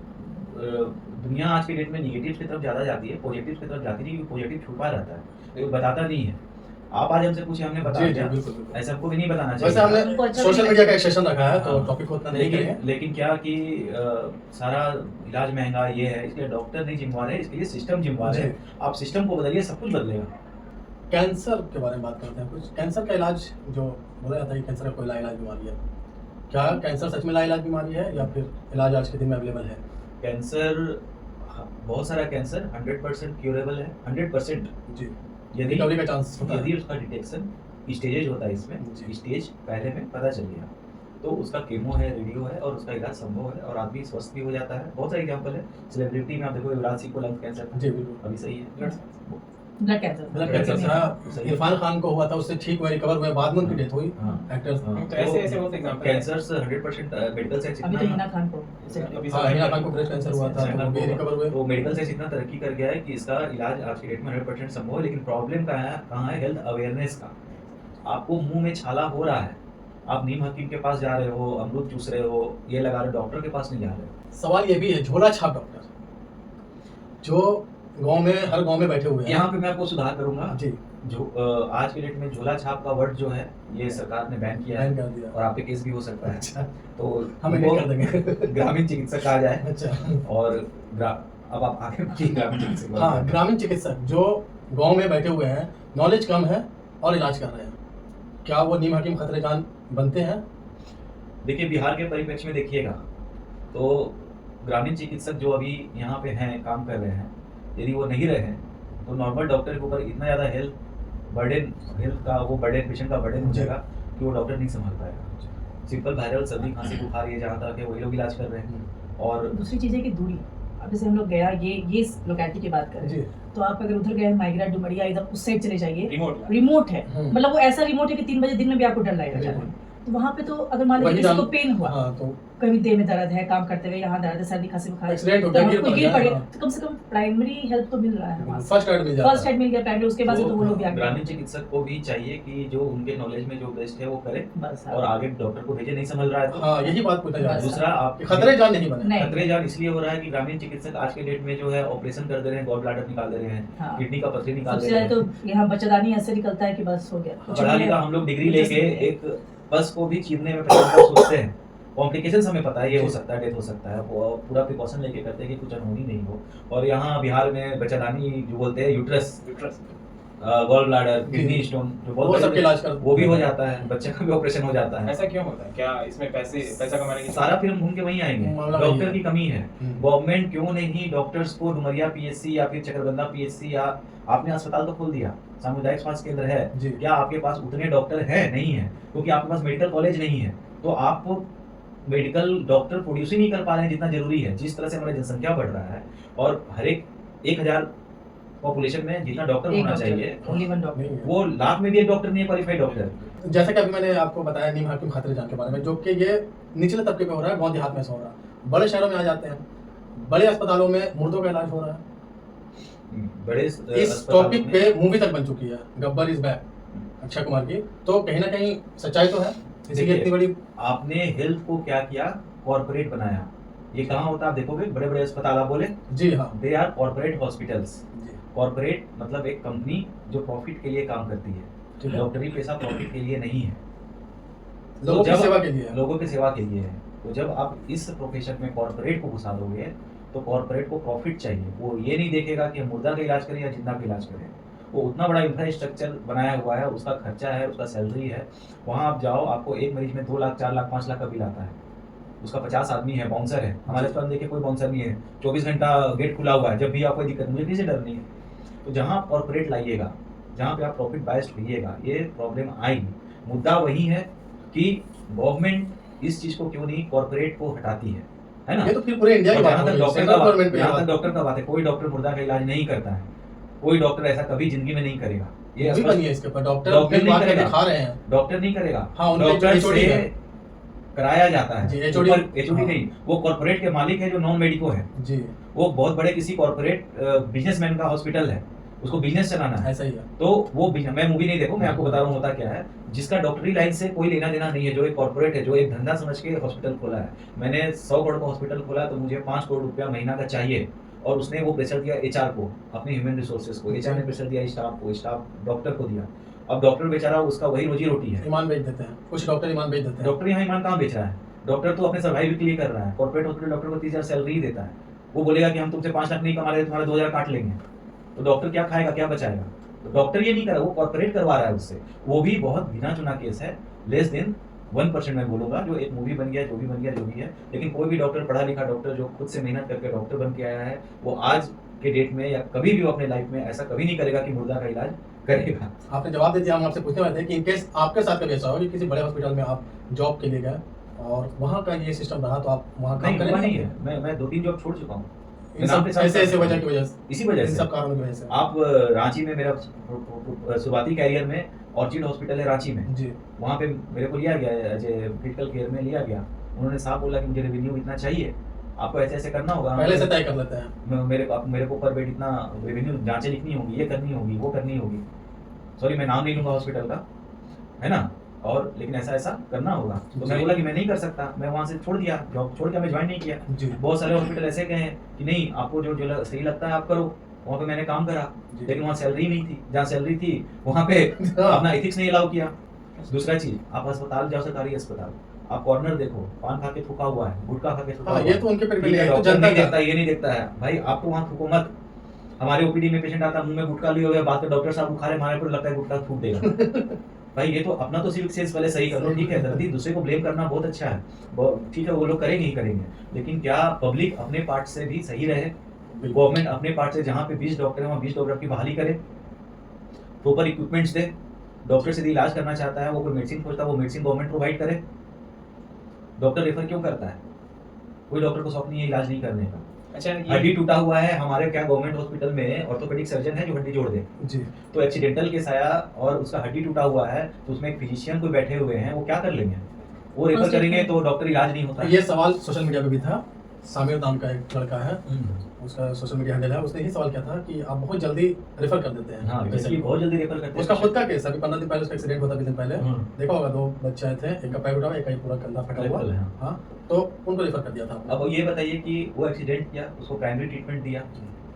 दुनिया आज के डेट में निगेटिव की तरफ ज़्यादा जाती है, पॉजिटिव की तरफ जाती नहीं, क्योंकि पॉजिटिव छुपा रहता है, तो बताता नहीं है। आप आज हमसे पूछे, हमने बता जी जी दिया, बिल्कुल बिल्कुल। ऐसा आपको भी नहीं बताना वैसे चाहिए। हमने उनको अच्छा सोशल भी मीडिया का एक सेशन रखा है, तो हाँ। टॉपिक को उतना नहीं लेकिन करेंगे। लेकिन क्या कि सारा इलाज महंगा ये है, इसलिए डॉक्टर नहीं जिम्मेवार है, इसके लिए सिस्टम जिम्मेवार है। आप सिस्टम को बदलिए, सब कुछ बदलेगा। कैंसर के बारे में बात करते हैं कुछ। कैंसर का इलाज जो बोला जाता है कि कैंसर का कोई लाइलाज बीमारी है, क्या कैंसर सच में लाइलाज बीमारी है या फिर इलाज आज के दिन में अवेलेबल है? कैंसर, बहुत सारा कैंसर 100% क्यूरेबल है, 100%। जी, यदि रिकवरी का चांस होता यदि है। उसका डिटेक्शन स्टेजेज होता है, इसमें जी। स्टेज पहले में पता चल गया, तो उसका केमो है, रेडियो है, और उसका इलाज संभव है, और आदमी स्वस्थ भी हो जाता है। बहुत सारे एग्जाम्पल है। सेलिब्रिटी में आप देखो, युवराज सिंह को लंग कैंसर था, जी बिल्कुल। अभी सही है। Blood cancer. Blood cancer cancer से- था, इरफान खान को हुआ था, उससे ठीक हुआ, रिकवर हुए, बाद में उनकी डेथ हुई। हाँ। एक्टर्स हाँ, तो ऐसे बहुत एग्जाम्पल है। कैंसर 100% मेडिकल साइंस अभी तो इतना, हिना खान को अभी हाँ, हिना खान को ब्रेस्ट कैंसर हुआ था, तो वो भी रिकवर हुए। तो मेडिकल साइंस इतना तरक्की कर गया है कि इसका इलाज आज की डेट में 100% संभव है। लेकिन प्रॉब्लम कहाँ है? हेल्थ अवेयरनेस का। आपको मुंह में छाला हो रहा है, आप नीम हकीम के पास जा रहे हो, अमरूद चूस रहे हो, ये लगा रहे हो, डॉक्टर के पास नहीं जा रहे हो। सवाल ये भी है, झोला छाप डॉक्टर जो गांव में, हर गांव में बैठे हुए हैं। यहाँ पे मैं आपको सुधार करूंगा। जी, जो आज के डेट में झोला छाप का वर्ड जो है, ये सरकार ने बैन किया बैन है, कर दिया। और आप पे केस भी हो सकता है। अच्छा, तो हम नहीं कर देंगे। ग्रामीण चिकित्सक कहा जाए। अच्छा, और अब आप आगे बढ़िए, ग्रामीण चिकित्सक। हाँ, ग्रामीण चिकित्सक जो गांव में बैठे हुए हैं, नॉलेज कम है और इलाज कर रहे हैं, क्या वो नीम हकीम खतरे जान बनते हैं? देखिए, बिहार के परिप्रेक्ष्य में देखिएगा तो ग्रामीण चिकित्सक जो अभी यहाँ पे हैं, काम कर रहे हैं, यदि वो नहीं रहे तो नॉर्मल डॉक्टर के ऊपर इतना ज़्यादा हेल्थ का वो बर्डन, पेशेंट का बर्डन हो जाएगा कि वो डॉक्टर नहीं संभाल पाएगा। सिंपल वायरल सर्दी खांसी बुखार ये जहाँ तक है वही लोग इलाज कर रहे हैं। और दूसरी चीज़ है कि दूरी। अब जैसे हम लोग गया, ये लोकेलिटी की बात करें, जी, तो आप अगर उधर गए माइग्रा डुमरिया इधर उस साइड चले जाइए, रिमोट रिमोट है, हम्म। मतलब वो ऐसा रिमोट है कि 3 बजे दिन में भी आपको डर लगेगा जाने में। तो वहाँ पे तो अगर मान लीजिए वही किसी को जान- पेन हुआ, हाँ, तो कभी देह में दर्द है, काम करते हुए यहाँ दर्द है, सर्दी खांसी बुखार, एक्सीडेंट हो तो गया, हमको गिर गिर पड़ पड़े, गया, तो कम से कम प्राइमरी हेल्प तो मिल रहा है वहाँ से। फर्स्ट एड मिल जाता फर्स्ट एड मिल गया प्राइमरी, उसके बाद से तो वो लोग भी आगे ग्रामीण चिकित्सक को भी चाहिए कि जो उनके नॉलेज में जो बेस्ट है वो करे, बस और आगे डॉक्टर को भेजे। नहीं समझ रहा है तो हाँ, यही बात पूछा जा रहा है दूसरा, आप कि खतरे जान नहीं बने। नहीं। खतरे जान इसलिए हो रहा है कि ग्रामीण चिकित्सक आज के डेट में जो है ऑपरेशन कर दे रहे हैं, गॉल ब्लैडर निकाल दे रहे हैं, हाँ। किडनी का पथरी निकाल सबसे दे रहे ज्यादा हैं। तो यहाँ बच्चेदानी ऐसे निकलता है कि बस हो गया कुछ पढ़ा नहीं लिखा है। हम लोग डिग्री लेके एक बस को भी चीरने में पहले सोचते हैं, कॉम्प्लिकेशंस हमें पता है, ये हो सकता है, डेथ हो सकता है, वो पूरा प्रिकॉशन लेके करते हैं कि कुछ अनहोनी नहीं हो। और यहाँ बिहार में बच्चादानी जो बोलते हैं uterus, gall bladder, kidney stone, जो बहुत वो बड़े- सबके इलाज कर वो भी हो जाता है, बच्चे का भी ऑपरेशन हो जाता है। ऐसा क्यों होता है? क्या इसमें पैसा कमाने की सारा फिर घूम के वहीं आएंगे, मामला वही डॉक्टर है। की कमी है। हम्म। गवर्नमेंट क्यों नहीं डॉक्टर्स को डुमरिया पीएचसी या फिर चकरबंदा पीएचसी, या आपने अस्पताल तो खोल दिया, सामुदायिक स्वास्थ्य केंद्र है, जी। क्या आपके पास उतने डॉक्टर है? नहीं है, क्योंकि आपके पास मेडिकल कॉलेज नहीं है, तो आप मेडिकल डॉक्टर प्रोड्यूस ही नहीं कर पा रहे हैं जितना जरूरी है। जिस तरह से हमारी जनसंख्या बढ़ रहा है और हर एक 1000 पॉपुलेशन में जितना डॉक्टर एक होना चाहिए, डॉक्टर, ओनली वन डॉक्टर। नहीं है। वो लाख में भी एक डॉक्टर नहीं है, क्वालिफाइड डॉक्टर। जैसा कि अभी मैंने आपको बताया नीम हाकिम खातिर जान के बारे में, जो कि ये निचले तबके पे हो रहा है, गांव देहात में से हो रहा है। बड़े शहरों में आ जाते हैं, बड़े अस्पतालों में मुर्दों का इलाज हो रहा है। बड़े इस अस्पतालों टॉपिक में- पे मूवी तक बन चुकी है, गब्बर इज बैक, अक्षय कुमार की। तो कहीं ना कहीं सच्चाई तो है, इसीलिए देखिए, इतनी बड़ी आपने हेल्थ को क्या किया? कॉर्पोरेट बनाया। ये कहाँ होता है आप देखोगे, बड़े बड़े अस्पताल आप बोले, जी हाँ दे आर कॉर्पोरेट हॉस्पिटल्स। जी कॉर्पोरेट मतलब एक कंपनी जो प्रॉफिट के लिए काम करती है। ठीक है। डॉक्टरी पेशा प्रॉफिट के लिए नहीं है, लोगों की जब- सेवा के लिए है। लोगों की सेवा के लिए है। तो जब आप इस प्रोफेशन में कॉर्पोरेट को घुसा दोगे तो कॉर्पोरेट को प्रॉफिट चाहिए। वो ये नहीं देखेगा कि हम मुर्दा का इलाज करें या जिंदा का इलाज करें। वो उतना बड़ा इंफ्रास्ट्रक्चर बनाया हुआ है, उसका खर्चा है, उसका सैलरी है। वहाँ आप जाओ, आपको एक मरीज में 2 लाख 4 लाख 5 लाख का बिल आता है। उसका 50 आदमी है, बाउंसर है। हमारे अस्पताल देखिए कोई बाउंसर नहीं है, 24 घंटा गेट खुला हुआ है, जब भी आपको दिक्कत, मुझे किसी से डर नहीं है। तो जहाँ आप कॉर्पोरेट लाइएगा, जहाँ पे आप प्रॉफिट बायस्ड होइएगा, ये प्रॉब्लम आएगी। मुद्दा वही है कि गवर्नमेंट इस चीज को क्यों नहीं कॉर्पोरेट को हटाती है ना? ये तो फिर पूरे इंडिया की और बात जहाँ हो तक गई, डॉक्टर सेंट्रल का गवर्नमेंट पे जहाँ तक बात। डॉक्टर का बात है, कोई डॉक्टर मुर्दा का इलाज नहीं करता है। कोई डॉक्टर ऐसा कभी जिंदगी में नहीं करेगा। ये मूवी स्पष्ट- बनी है इसके ऊपर, डॉक्टर डॉक्टर अपनी नहीं बात करेगा। दिखा रहे हैं। डॉक्टर नहीं करेगा, हाँ, उनके डॉक्टर HOD से है। कराया जाता है। जी, HOD एचओडी हाँ। नहीं, वो कॉर्पोरेट के मालिक है जो नॉन मेडिको है। जी वो बहुत बड़े किसी कॉर्पोरेट बिजनेसमैन का हॉस्पिटल है, उसको बिजनेस चलाना है। ऐसा ही है। तो वो मैं मूवी नहीं देखूं, मैं आपको बता रहा हूँ होता क्या है। जिसका डॉक्टरी लाइन से कोई लेना देना नहीं है, जो एक कॉर्पोरेट है, जो एक धंधा समझ के हॉस्पिटल खोला है। मैंने 100 करोड़ का हॉस्पिटल खोला तो मुझे 5 करोड़ रुपया महीना का चाहिए, और उसने वो प्रेशर दिया एचआर को, अपने ह्यूमन रिसोर्सेज को। एचआर ने प्रेशर दिया स्टाफ को, स्टाफ डॉक्टर को दिया। अब डॉक्टर बेचारा, उसका वही रोजी रोटी है। ईमान बेच देते हैं, कुछ डॉक्टर ईमान बेच देते हैं। डॉक्टर यहाँ ईमान कहाँ बेच रहा है? डॉक्टर तो अपने सर्वाइव के लिए कर रहा है। कॉर्पोरेट हॉस्पिटल डॉक्टर को 30,000 सैलरी ही देता है। वो बोलेगा कि हम तुमसे 5 लाख नहीं कमा रहे, तुम्हारे 2,000 काट लेंगे। तो डॉक्टर क्या खाएगा, क्या बचाएगा? तो डॉक्टर ये नहीं कर रहा, वो कॉर्पोरेट करवा रहा है उससे। वो भी बहुत गिना चुना केस है, लेस देन 1% मैं बोलूंगा, जो एक मूवी बन गया, जो भी बन गया, जो भी है। लेकिन कोई भी डॉक्टर, पढ़ा लिखा डॉक्टर जो खुद से मेहनत करके डॉक्टर बन के आया है, वो आज के डेट में या कभी भी वो अपने लाइफ में ऐसा कभी नहीं करेगा कि मुर्दा का इलाज करेगा। आपने जवाब दे दिया। हम आपसे पूछने वाले थे कि इनकेस आपके साथ कभी ऐसा हो कि किसी बड़े हॉस्पिटल में आप जॉब के लिए गए और वहाँ का ये सिस्टम रहा, तो आप वहाँ काम नहीं, हुआ करेंगे? नहीं है। मैं 2-3 जॉब छोड़ चुका हूँ इन सब ऐसे वजह की वजह से, इसी वजह इन से। सब कारणों की वजह से। आप रांची में, मेरा शुरुआती कैरियर में ऑर्चिड हॉस्पिटल है रांची में, जी वहाँ पे मेरे को लिया गया, एज ए क्रिटिकल केयर में लिया गया। उन्होंने साफ बोला कि मुझे रेवेन्यू इतना चाहिए, आपको ऐसे ऐसे करना होगा, पहले से तय कर लेते हैं। मेरे को पर बेड इतना रेवेन्यू, जांचें लिखनी होगी, ये करनी होगी, वो करनी होगी। सॉरी, मैं नाम नहीं लूंगा हॉस्पिटल का, है ना। और लेकिन ऐसा ऐसा करना होगा। तो मैं जी। बोला कि मैं नहीं कर सकता, मैं वहाँ से छोड़ दिया, जॉब छोड़ के मैं ज्वाइन नहीं किया। जी बहुत सारे हॉस्पिटल ऐसे गए हैं कि नहीं, आपको जो सही लगता है आप करो। वहाँ पे मैंने काम करा, जी। लेकिन वहाँ सैलरी नहीं थी। जहाँ सैलरी थी वहाँ पे अपना एथिक्स नहीं अलाउ किया। दूसरा चीज, आप अस्पताल जाओ, सरकारी अस्पताल, आप कॉर्नर देखो, पान खा के थूका हुआ है, गुटखा खा के थूका हाँ, हुआ ये है। तो उनके ठीक प्रिविलेज है, है, तो डॉक्टर जनता नहीं का। देखता, ये नहीं देखता है। भाई आप तो वहाँ थूको मत। हमारे ओपीडी में पेशेंट आता है, मुंह में गुटखा लिए हुए, बात कर, डॉक्टर साहब बुखार है, हमारे को लगता है गुटखा थूक देगा। भाई ये तो अपना तो सिविक सेंस पहले सही करो। ठीक है, दर्दी दूसरे को ब्लेम करना बहुत अच्छा है, ठीक है, वो लोग करेंगे ही करेंगे। लेकिन क्या पब्लिक अपने पार्ट से भी सही रहे? गवर्नमेंट अपने पार्ट से, जहाँ पे 20 डॉक्टर है वहाँ 20 डॉक्टर की बहाली करे, प्रॉपर इक्विपमेंट्स दे। डॉक्टर से इलाज करना चाहता है, वो कोई मेडिसिन खोजता है, वो मेडिसिन गवर्नमेंट प्रोवाइड करे। डॉक्टर रेफर क्यों करता है? कोई डॉक्टर को शौक नहीं है इलाज नहीं करने का। अच्छा, हड्डी ये टूटा हुआ है, हमारे क्या गवर्नमेंट हॉस्पिटल में ऑर्थोपेडिक सर्जन है जो हड्डी जोड़ दे। जी तो एक्सीडेंटल केस आया और उसका हड्डी टूटा हुआ है, तो उसमें एक फिजिशियन कोई बैठे हुए हैं, वो क्या कर लेंगे? वो रेफर करेंगे तो डॉक्टर इलाज नहीं होता। ये सवाल सोशल मीडिया पे भी था। सामिर नाम का एक लड़का है, उसका सोशल मीडिया हैंडल है, उसने ही सवाल किया था कि आप बहुत जल्दी रेफर कर देते हैं। हाँ, जैसे इसलिए बहुत जल्दी रेफर करते हैं। उसका खुद का केस, अभी 15 दिन पहले उसका एक्सीडेंट हुआ था, 20 दिन पहले हम्म। देखा होगा, 2 बच्चे आए थे, एक का पैर उठा हुआ, एक का पूरा कंधा फटा हुआ। बिल्कुल, हाँ। हाँ, तो उनको रेफर कर दिया था आपने। अब ये बताइए कि वो एक्सीडेंट किया, उसको प्राइमरी ट्रीटमेंट दिया,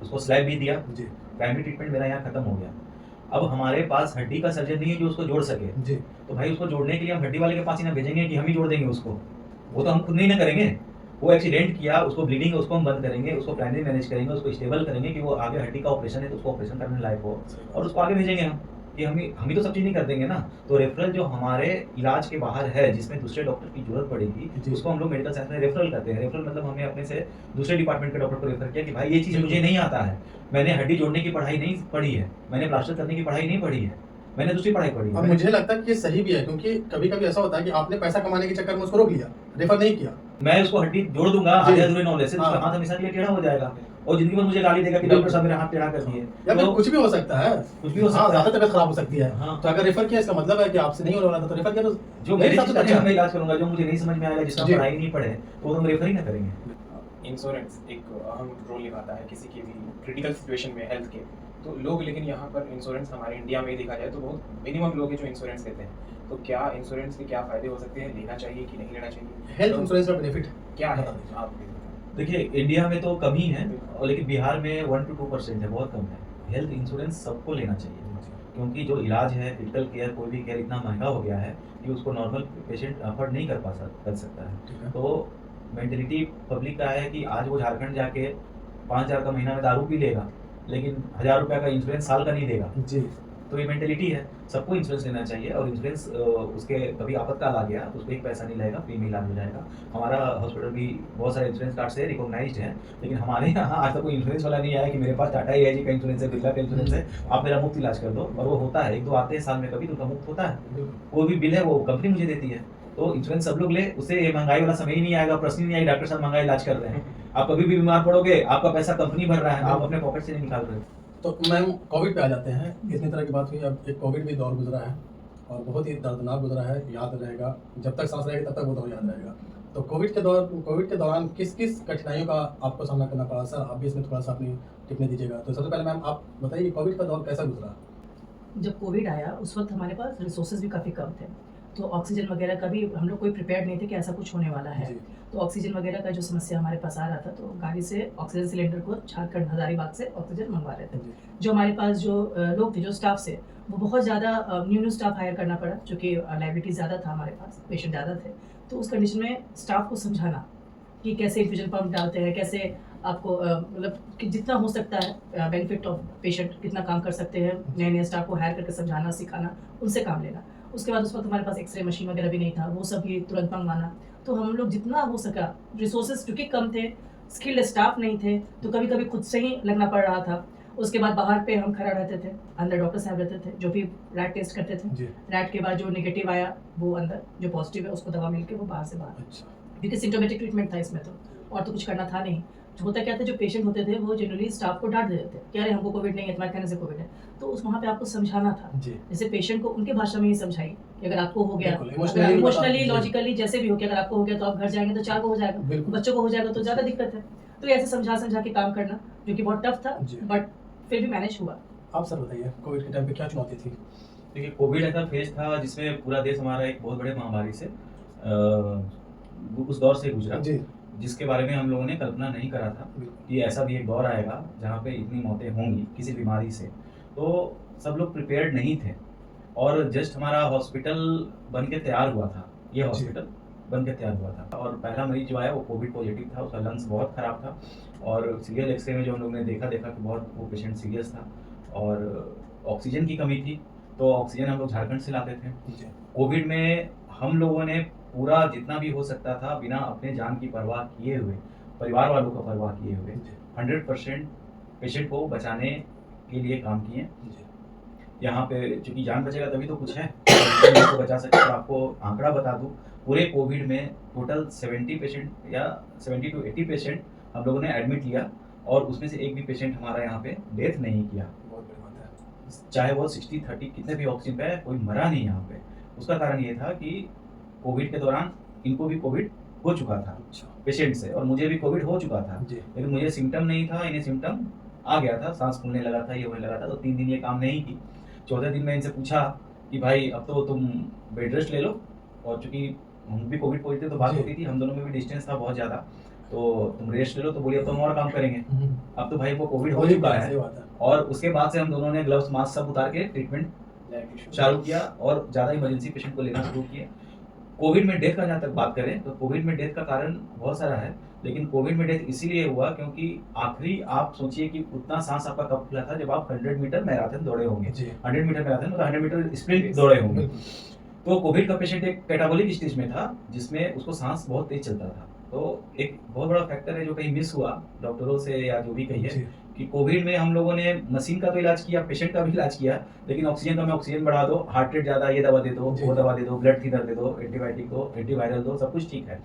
उसको स्लैब भी दिया, जी प्राइमरी ट्रीटमेंट मेरा यहाँ खत्म हो गया। अब हमारे पास हड्डी का सर्जन नहीं है जो उसको जोड़ सके। जी तो भाई उसको जोड़ने के लिए हम हड्डी वाले के पास ही ना भेजेंगे कि हम ही जोड़ देंगे उसको, वो तो हम खुद नहीं ना करेंगे। वो एक्सीडेंट किया, उसको ब्लीडिंग है, उसको हम बंद करेंगे, उसको प्राइमरी मैनेज करेंगे, उसको स्टेबल करेंगे कि वो आगे हड्डी का ऑपरेशन है तो उसको ऑपरेशन करने लायक हो, और उसको आगे भेजेंगे हम। कि हम ही तो सब चीज़ नहीं कर देंगे ना। तो रेफरल जो हमारे इलाज के बाहर है, जिसमें दूसरे डॉक्टर की जरूरत पड़ेगी, जी। उसको हम लोग मेडिकल साइंस में रेफरल करते हैं। रेफरल मतलब हमने अपने से दूसरे डिपार्टमेंट के डॉक्टर को रेफर किया कि भाई ये चीज़ मुझे नहीं आता है, मैंने हड्डी जोड़ने की पढ़ाई नहीं पढ़ी है, मैंने प्लास्टर करने की पढ़ाई नहीं पढ़ी है, मैंने दूसरी पढ़ाई पढ़ी और है। मुझे लगता है कि ये सही भी है, क्योंकि कभी कभी ऐसा होता है कि आपने पैसा कमाने के चक्कर में उसको रोक लिया, रेफर नहीं किया। मैं उसको हड्डी जोड़ दूंगा जी। आधे अधूरे नॉलेज से, तो उसका हाँ। हाथ हमेशा के लिए टेढ़ा हो जाएगा और जिंदगी भर मुझे गाली देगा कि डॉक्टर साहब मेरा हाथ टेढ़ा कर दिए। या फिर तो कुछ भी हो सकता है, कुछ भी हो हाँ, सकता ज्यादा है। तबीयत खराब हो सकती है। हाँ। तो अगर रेफर किया इसका मतलब है कि आपसे नहीं हो रहा था, तो रेफर किया तो जो मेरे मेरे हिसाब से तो अच्छा मैं है। इलाज करूंगा, जो मुझे नहीं समझ में आएगा, जिसका जी। पढ़ाई नहीं पढ़े, तो हम रेफर ही ना करेंगे। इंश्योरेंस एक अहम रोल निभाता है किसी की भी क्रिटिकल सिचुएशन में हेल्थ के। तो लोग, लेकिन यहाँ पर इंश्योरेंस हमारे इंडिया में देखा जाए तो बहुत मिनिमम लोग हैं जो इंश्योरेंस लेते हैं। तो क्या इंश्योरेंस के क्या फ़ायदे हो सकते हैं, लेना चाहिए कि नहीं लेना चाहिए? हेल्थ इंश्योरेंस का बेनिफिट क्या है बता दीजिए। आप भी बताएं। देखिए, इंडिया में तो कम ही है, और लेकिन बिहार में 1 to 2% है, बहुत कम है। हेल्थ इंश्योरेंस सबको लेना चाहिए, क्योंकि जो इलाज है, क्रिटिकल केयर, कोई भी केयर इतना महंगा हो गया है कि उसको नॉर्मल पेशेंट अफोर्ड नहीं कर सकता है। ठीक है। तो मेंटेलिटी पब्लिक का है कि आज वो झारखंड जाके 5,000 का महीना में दारू पी लेगा, लेकिन 1,000 रुपये का इंश्योरेंस साल का नहीं देगा। जी। तो ये मेंटेलिटी है, सबको इंश्योरेंस लेना चाहिए। और इंश्योरेंस उसके कभी आपातकाल आ गया तो उसको एक पैसा नहीं लगेगा, फ्री में इलाज हो जाएगा। हमारा हॉस्पिटल भी बहुत सारे इंश्योरेंस कार्ड से रिकॉग्नाइज्ड है, लेकिन हमारे यहाँ आज तक कोई इंश्योरेंस वाला नहीं आया कि मेरे पास टाटा एआईजी का इंश्योरेंस है, बिरला का इंश्योरेंस है, आप मेरा मुफ्त इलाज कर दो। और वो होता है, 1-2 आते हैं साल में कभी, तो उनका मुफ्त होता है। बिल्कुल। कोई भी बिल है वो कंपनी मुझे देती है। तो इंश्योरेंस सब लोग ले, उससे ये महंगाई वाला समय ही नहीं आएगा, प्रश्न ही नहीं आएगा डॉक्टर साहब महंगा इलाज कर रहे हैं। आप कभी भी बीमार पड़ोगे, आपका पैसा कंपनी भर रहा है, आप अपने पॉकेट से नहीं निकाल रहे। तो मैम, कोविड पे आ जाते हैं। इतनी तरह की बात हुई, अब एक कोविड भी दौर गुजरा है और बहुत ही दर्दनाक गुजरा है, याद रहेगा। जब तक सांस रहेगी तब तक वो दौर याद रहेगा। तो कोविड के दौरान किस किस कठिनाइयों का आपको सामना करना पड़ा? सर, आप भी इसमें थोड़ा सा अपनी टिप्पणी दीजिएगा। तो सबसे पहले मैम आप बताइए कि कोविड का दौर कैसा गुजरा? जब कोविड आया उस वक्त हमारे पास रिसोर्सेज भी काफ़ी कम थे, तो ऑक्सीजन वगैरह का भी हम लोग कोई प्रिपेयर्ड नहीं थे कि ऐसा कुछ होने वाला है। जी। तो ऑक्सीजन वगैरह का जो समस्या हमारे पास आ रहा था, तो गाड़ी से ऑक्सीजन सिलेंडर को झारखंड हजारीबाग से ऑक्सीजन मंगवा रहे थे। जी। जो हमारे पास जो लोग थे, जो स्टाफ से, वो बहुत ज़्यादा न्यू स्टाफ हायर करना पड़ा, क्योंकि लाइबिलिटी ज़्यादा था हमारे पास, पेशेंट ज़्यादा थे। तो उस कंडीशन में स्टाफ को समझाना कि कैसे इन्फ्यूजन पंप डालते हैं, कैसे आपको मतलब कि जितना हो सकता है बेनिफिट ऑफ पेशेंट कितना काम कर सकते हैं, नए नए स्टाफ को हायर करके समझाना, सिखाना, उनसे काम लेना। उसके बाद उस वक्त हमारे पास एक्सरे मशीन वगैरह भी नहीं था, वो सब भी तुरंत मंगवाना। तो हम लोग जितना हो सका, रिसोर्सेज क्योंकि कम थे, स्किल्ड स्टाफ नहीं थे, तो कभी कभी खुद से ही लगना पड़ रहा था। उसके बाद बाहर पे हम खड़ा रहते थे, अंदर डॉक्टर साहब रहते थे जो भी रैट टेस्ट करते थे। जी। रैट के बाद जो नेगेटिव आया वो अंदर, जो पॉजिटिव है उसको दवा मिलके वो बाहर से बाहर, अच्छा। क्योंकि सिम्टोमेटिक ट्रीटमेंट था इसमें, तो और तो कुछ करना था नहीं। होता क्या था, जो पेशेंट होते थे वो जनरली स्टाफ को डांट देते थे कि अरे हमको कोविड नहीं है, तुम्हारे कहने से कोविड है। तो उस वहाँ पे आपको समझाना था, जी। जैसे पेशेंट को उनके भाषा में ही समझाई कि अगर आपको हो गया, बिल्कुल, emotionally इमोशनली बता- लॉजिकली जैसे भी हो कि अगर आपको हो गया तो आप घर जाएंगे तो 4 को हो जाएगा, बिल्कुल। बच्चों को हो जाएगा तो ज़्यादा दिक्कत है। तो ऐसे समझा के काम करना, जो कि बहुत टफ था, जी। बट फिर भी मैनेज हुआ। आप सर बताइए, कोविड के टाइम पे क्या चुनौती थी? देखिए, कोविड ऐसा फेज था जिसमें पूरा देश हमारा एक बहुत बड़े महामारी से उस दौर से गुजरा, जी। जिसके बारे में हम लोगों ने कल्पना नहीं करा था कि ऐसा भी एक दौर आएगा जहाँ पे इतनी मौतें होंगी किसी बीमारी से। तो सब लोग प्रिपेयर्ड नहीं थे, और जस्ट हमारा हॉस्पिटल बन के तैयार हुआ था, ये जी। हॉस्पिटल बन के तैयार हुआ था। और पहला मरीज जो आया वो कोविड पॉजिटिव था, उसका लंग्स बहुत ख़राब था, और सीरियल एक्सरे में जो हम लोग ने देखा कि बहुत वो पेशेंट सीरियस था, और ऑक्सीजन की कमी थी। तो ऑक्सीजन हम लोग झारखंड से लाते थे। जी। कोविड में हम लोगों ने पूरा जितना भी हो सकता था, बिना अपने जान की परवाह किए हुए, परिवार वालों का परवाह किए हुए, जी। 100% पेशेंट को बचाने के लिए काम किए। जी। यहाँ पे चूंकि जान बचेगा तभी तो कुछ है, को बचा सके। तो आपको आंकड़ा बता दूं, पूरे कोविड में टोटल 70 पेशेंट या 70 to 80 पेशेंट हम लोगों ने एडमिट लिया, और उसमें से एक भी पेशेंट हमारा यहाँ पे डेथ नहीं किया। बहुत बड़ी बात है। चाहे वो 60-30 कितने भी ऑक्सीजन पे है, कोई मरा नहीं यहाँ पे। उसका कारण ये था कि कोविड के दौरान इनको भी कोविड हो चुका था अच्छा। पेशेंट से, और मुझे भी कोविड हो चुका था, जी। लेकिन मुझे सिम्टम नहीं था, इन्हें सिम्टम आ गया था, सांस फूलने लगा था, ये होने लगा था। तो 3 दिन ये काम नहीं की। चौथे दिन मैं इनसे पूछा कि भाई अब तो तुम बेड रेस्ट ले लो, और चूंकि हम भी कोविड पॉजिटिव तो बात जी। होती थी, हम दोनों में भी डिस्टेंस था बहुत ज़्यादा, तो तुम रेस्ट ले लो। तो बोली अब तो हम और काम करेंगे, अब तो भाई वो कोविड हो चुका है। सही बात है। और उसके बाद से हम दोनों ने ग्लव्स मास्क सब उतार के ट्रीटमेंट चालू किया, और ज़्यादा इमरजेंसी पेशेंट को लेना शुरू किए। कोविड में डेथ का जहाँ तक बात करें तो कोविड में डेथ का कारण बहुत सारा है, लेकिन कोविड में डेथ इसीलिए हुआ क्योंकि आखिरी आप सोचिए कि उतना सांस आपका कब खुला था जब आप 100 मीटर मैराथन दौड़े होंगे। जी 100 मीटर मैराथन मतलब 100 मीटर स्प्रिंट दौड़े होंगे। बिल्कुल तो कोविड का पेशेंट एक कैटाबोलिक स्टेज में था जिसमें उसको सांस बहुत तेज चलता था। तो एक बहुत बड़ा फैक्टर है जो कहीं मिस हुआ डॉक्टरों से या जो भी कहिए जी कि कोविड में हम लोगों ने मशीन का तो इलाज किया, पेशेंट का भी इलाज किया, लेकिन ऑक्सीजन कम है, ऑक्सीजन बढ़ा दो, हार्ट रेट ज़्यादा, ये दवा दे दो, जी। वो दवा दे दो, ब्लड थिनर दे दो, एंटीबायोटिक दो, एंटीवायरल दो, सब कुछ ठीक है।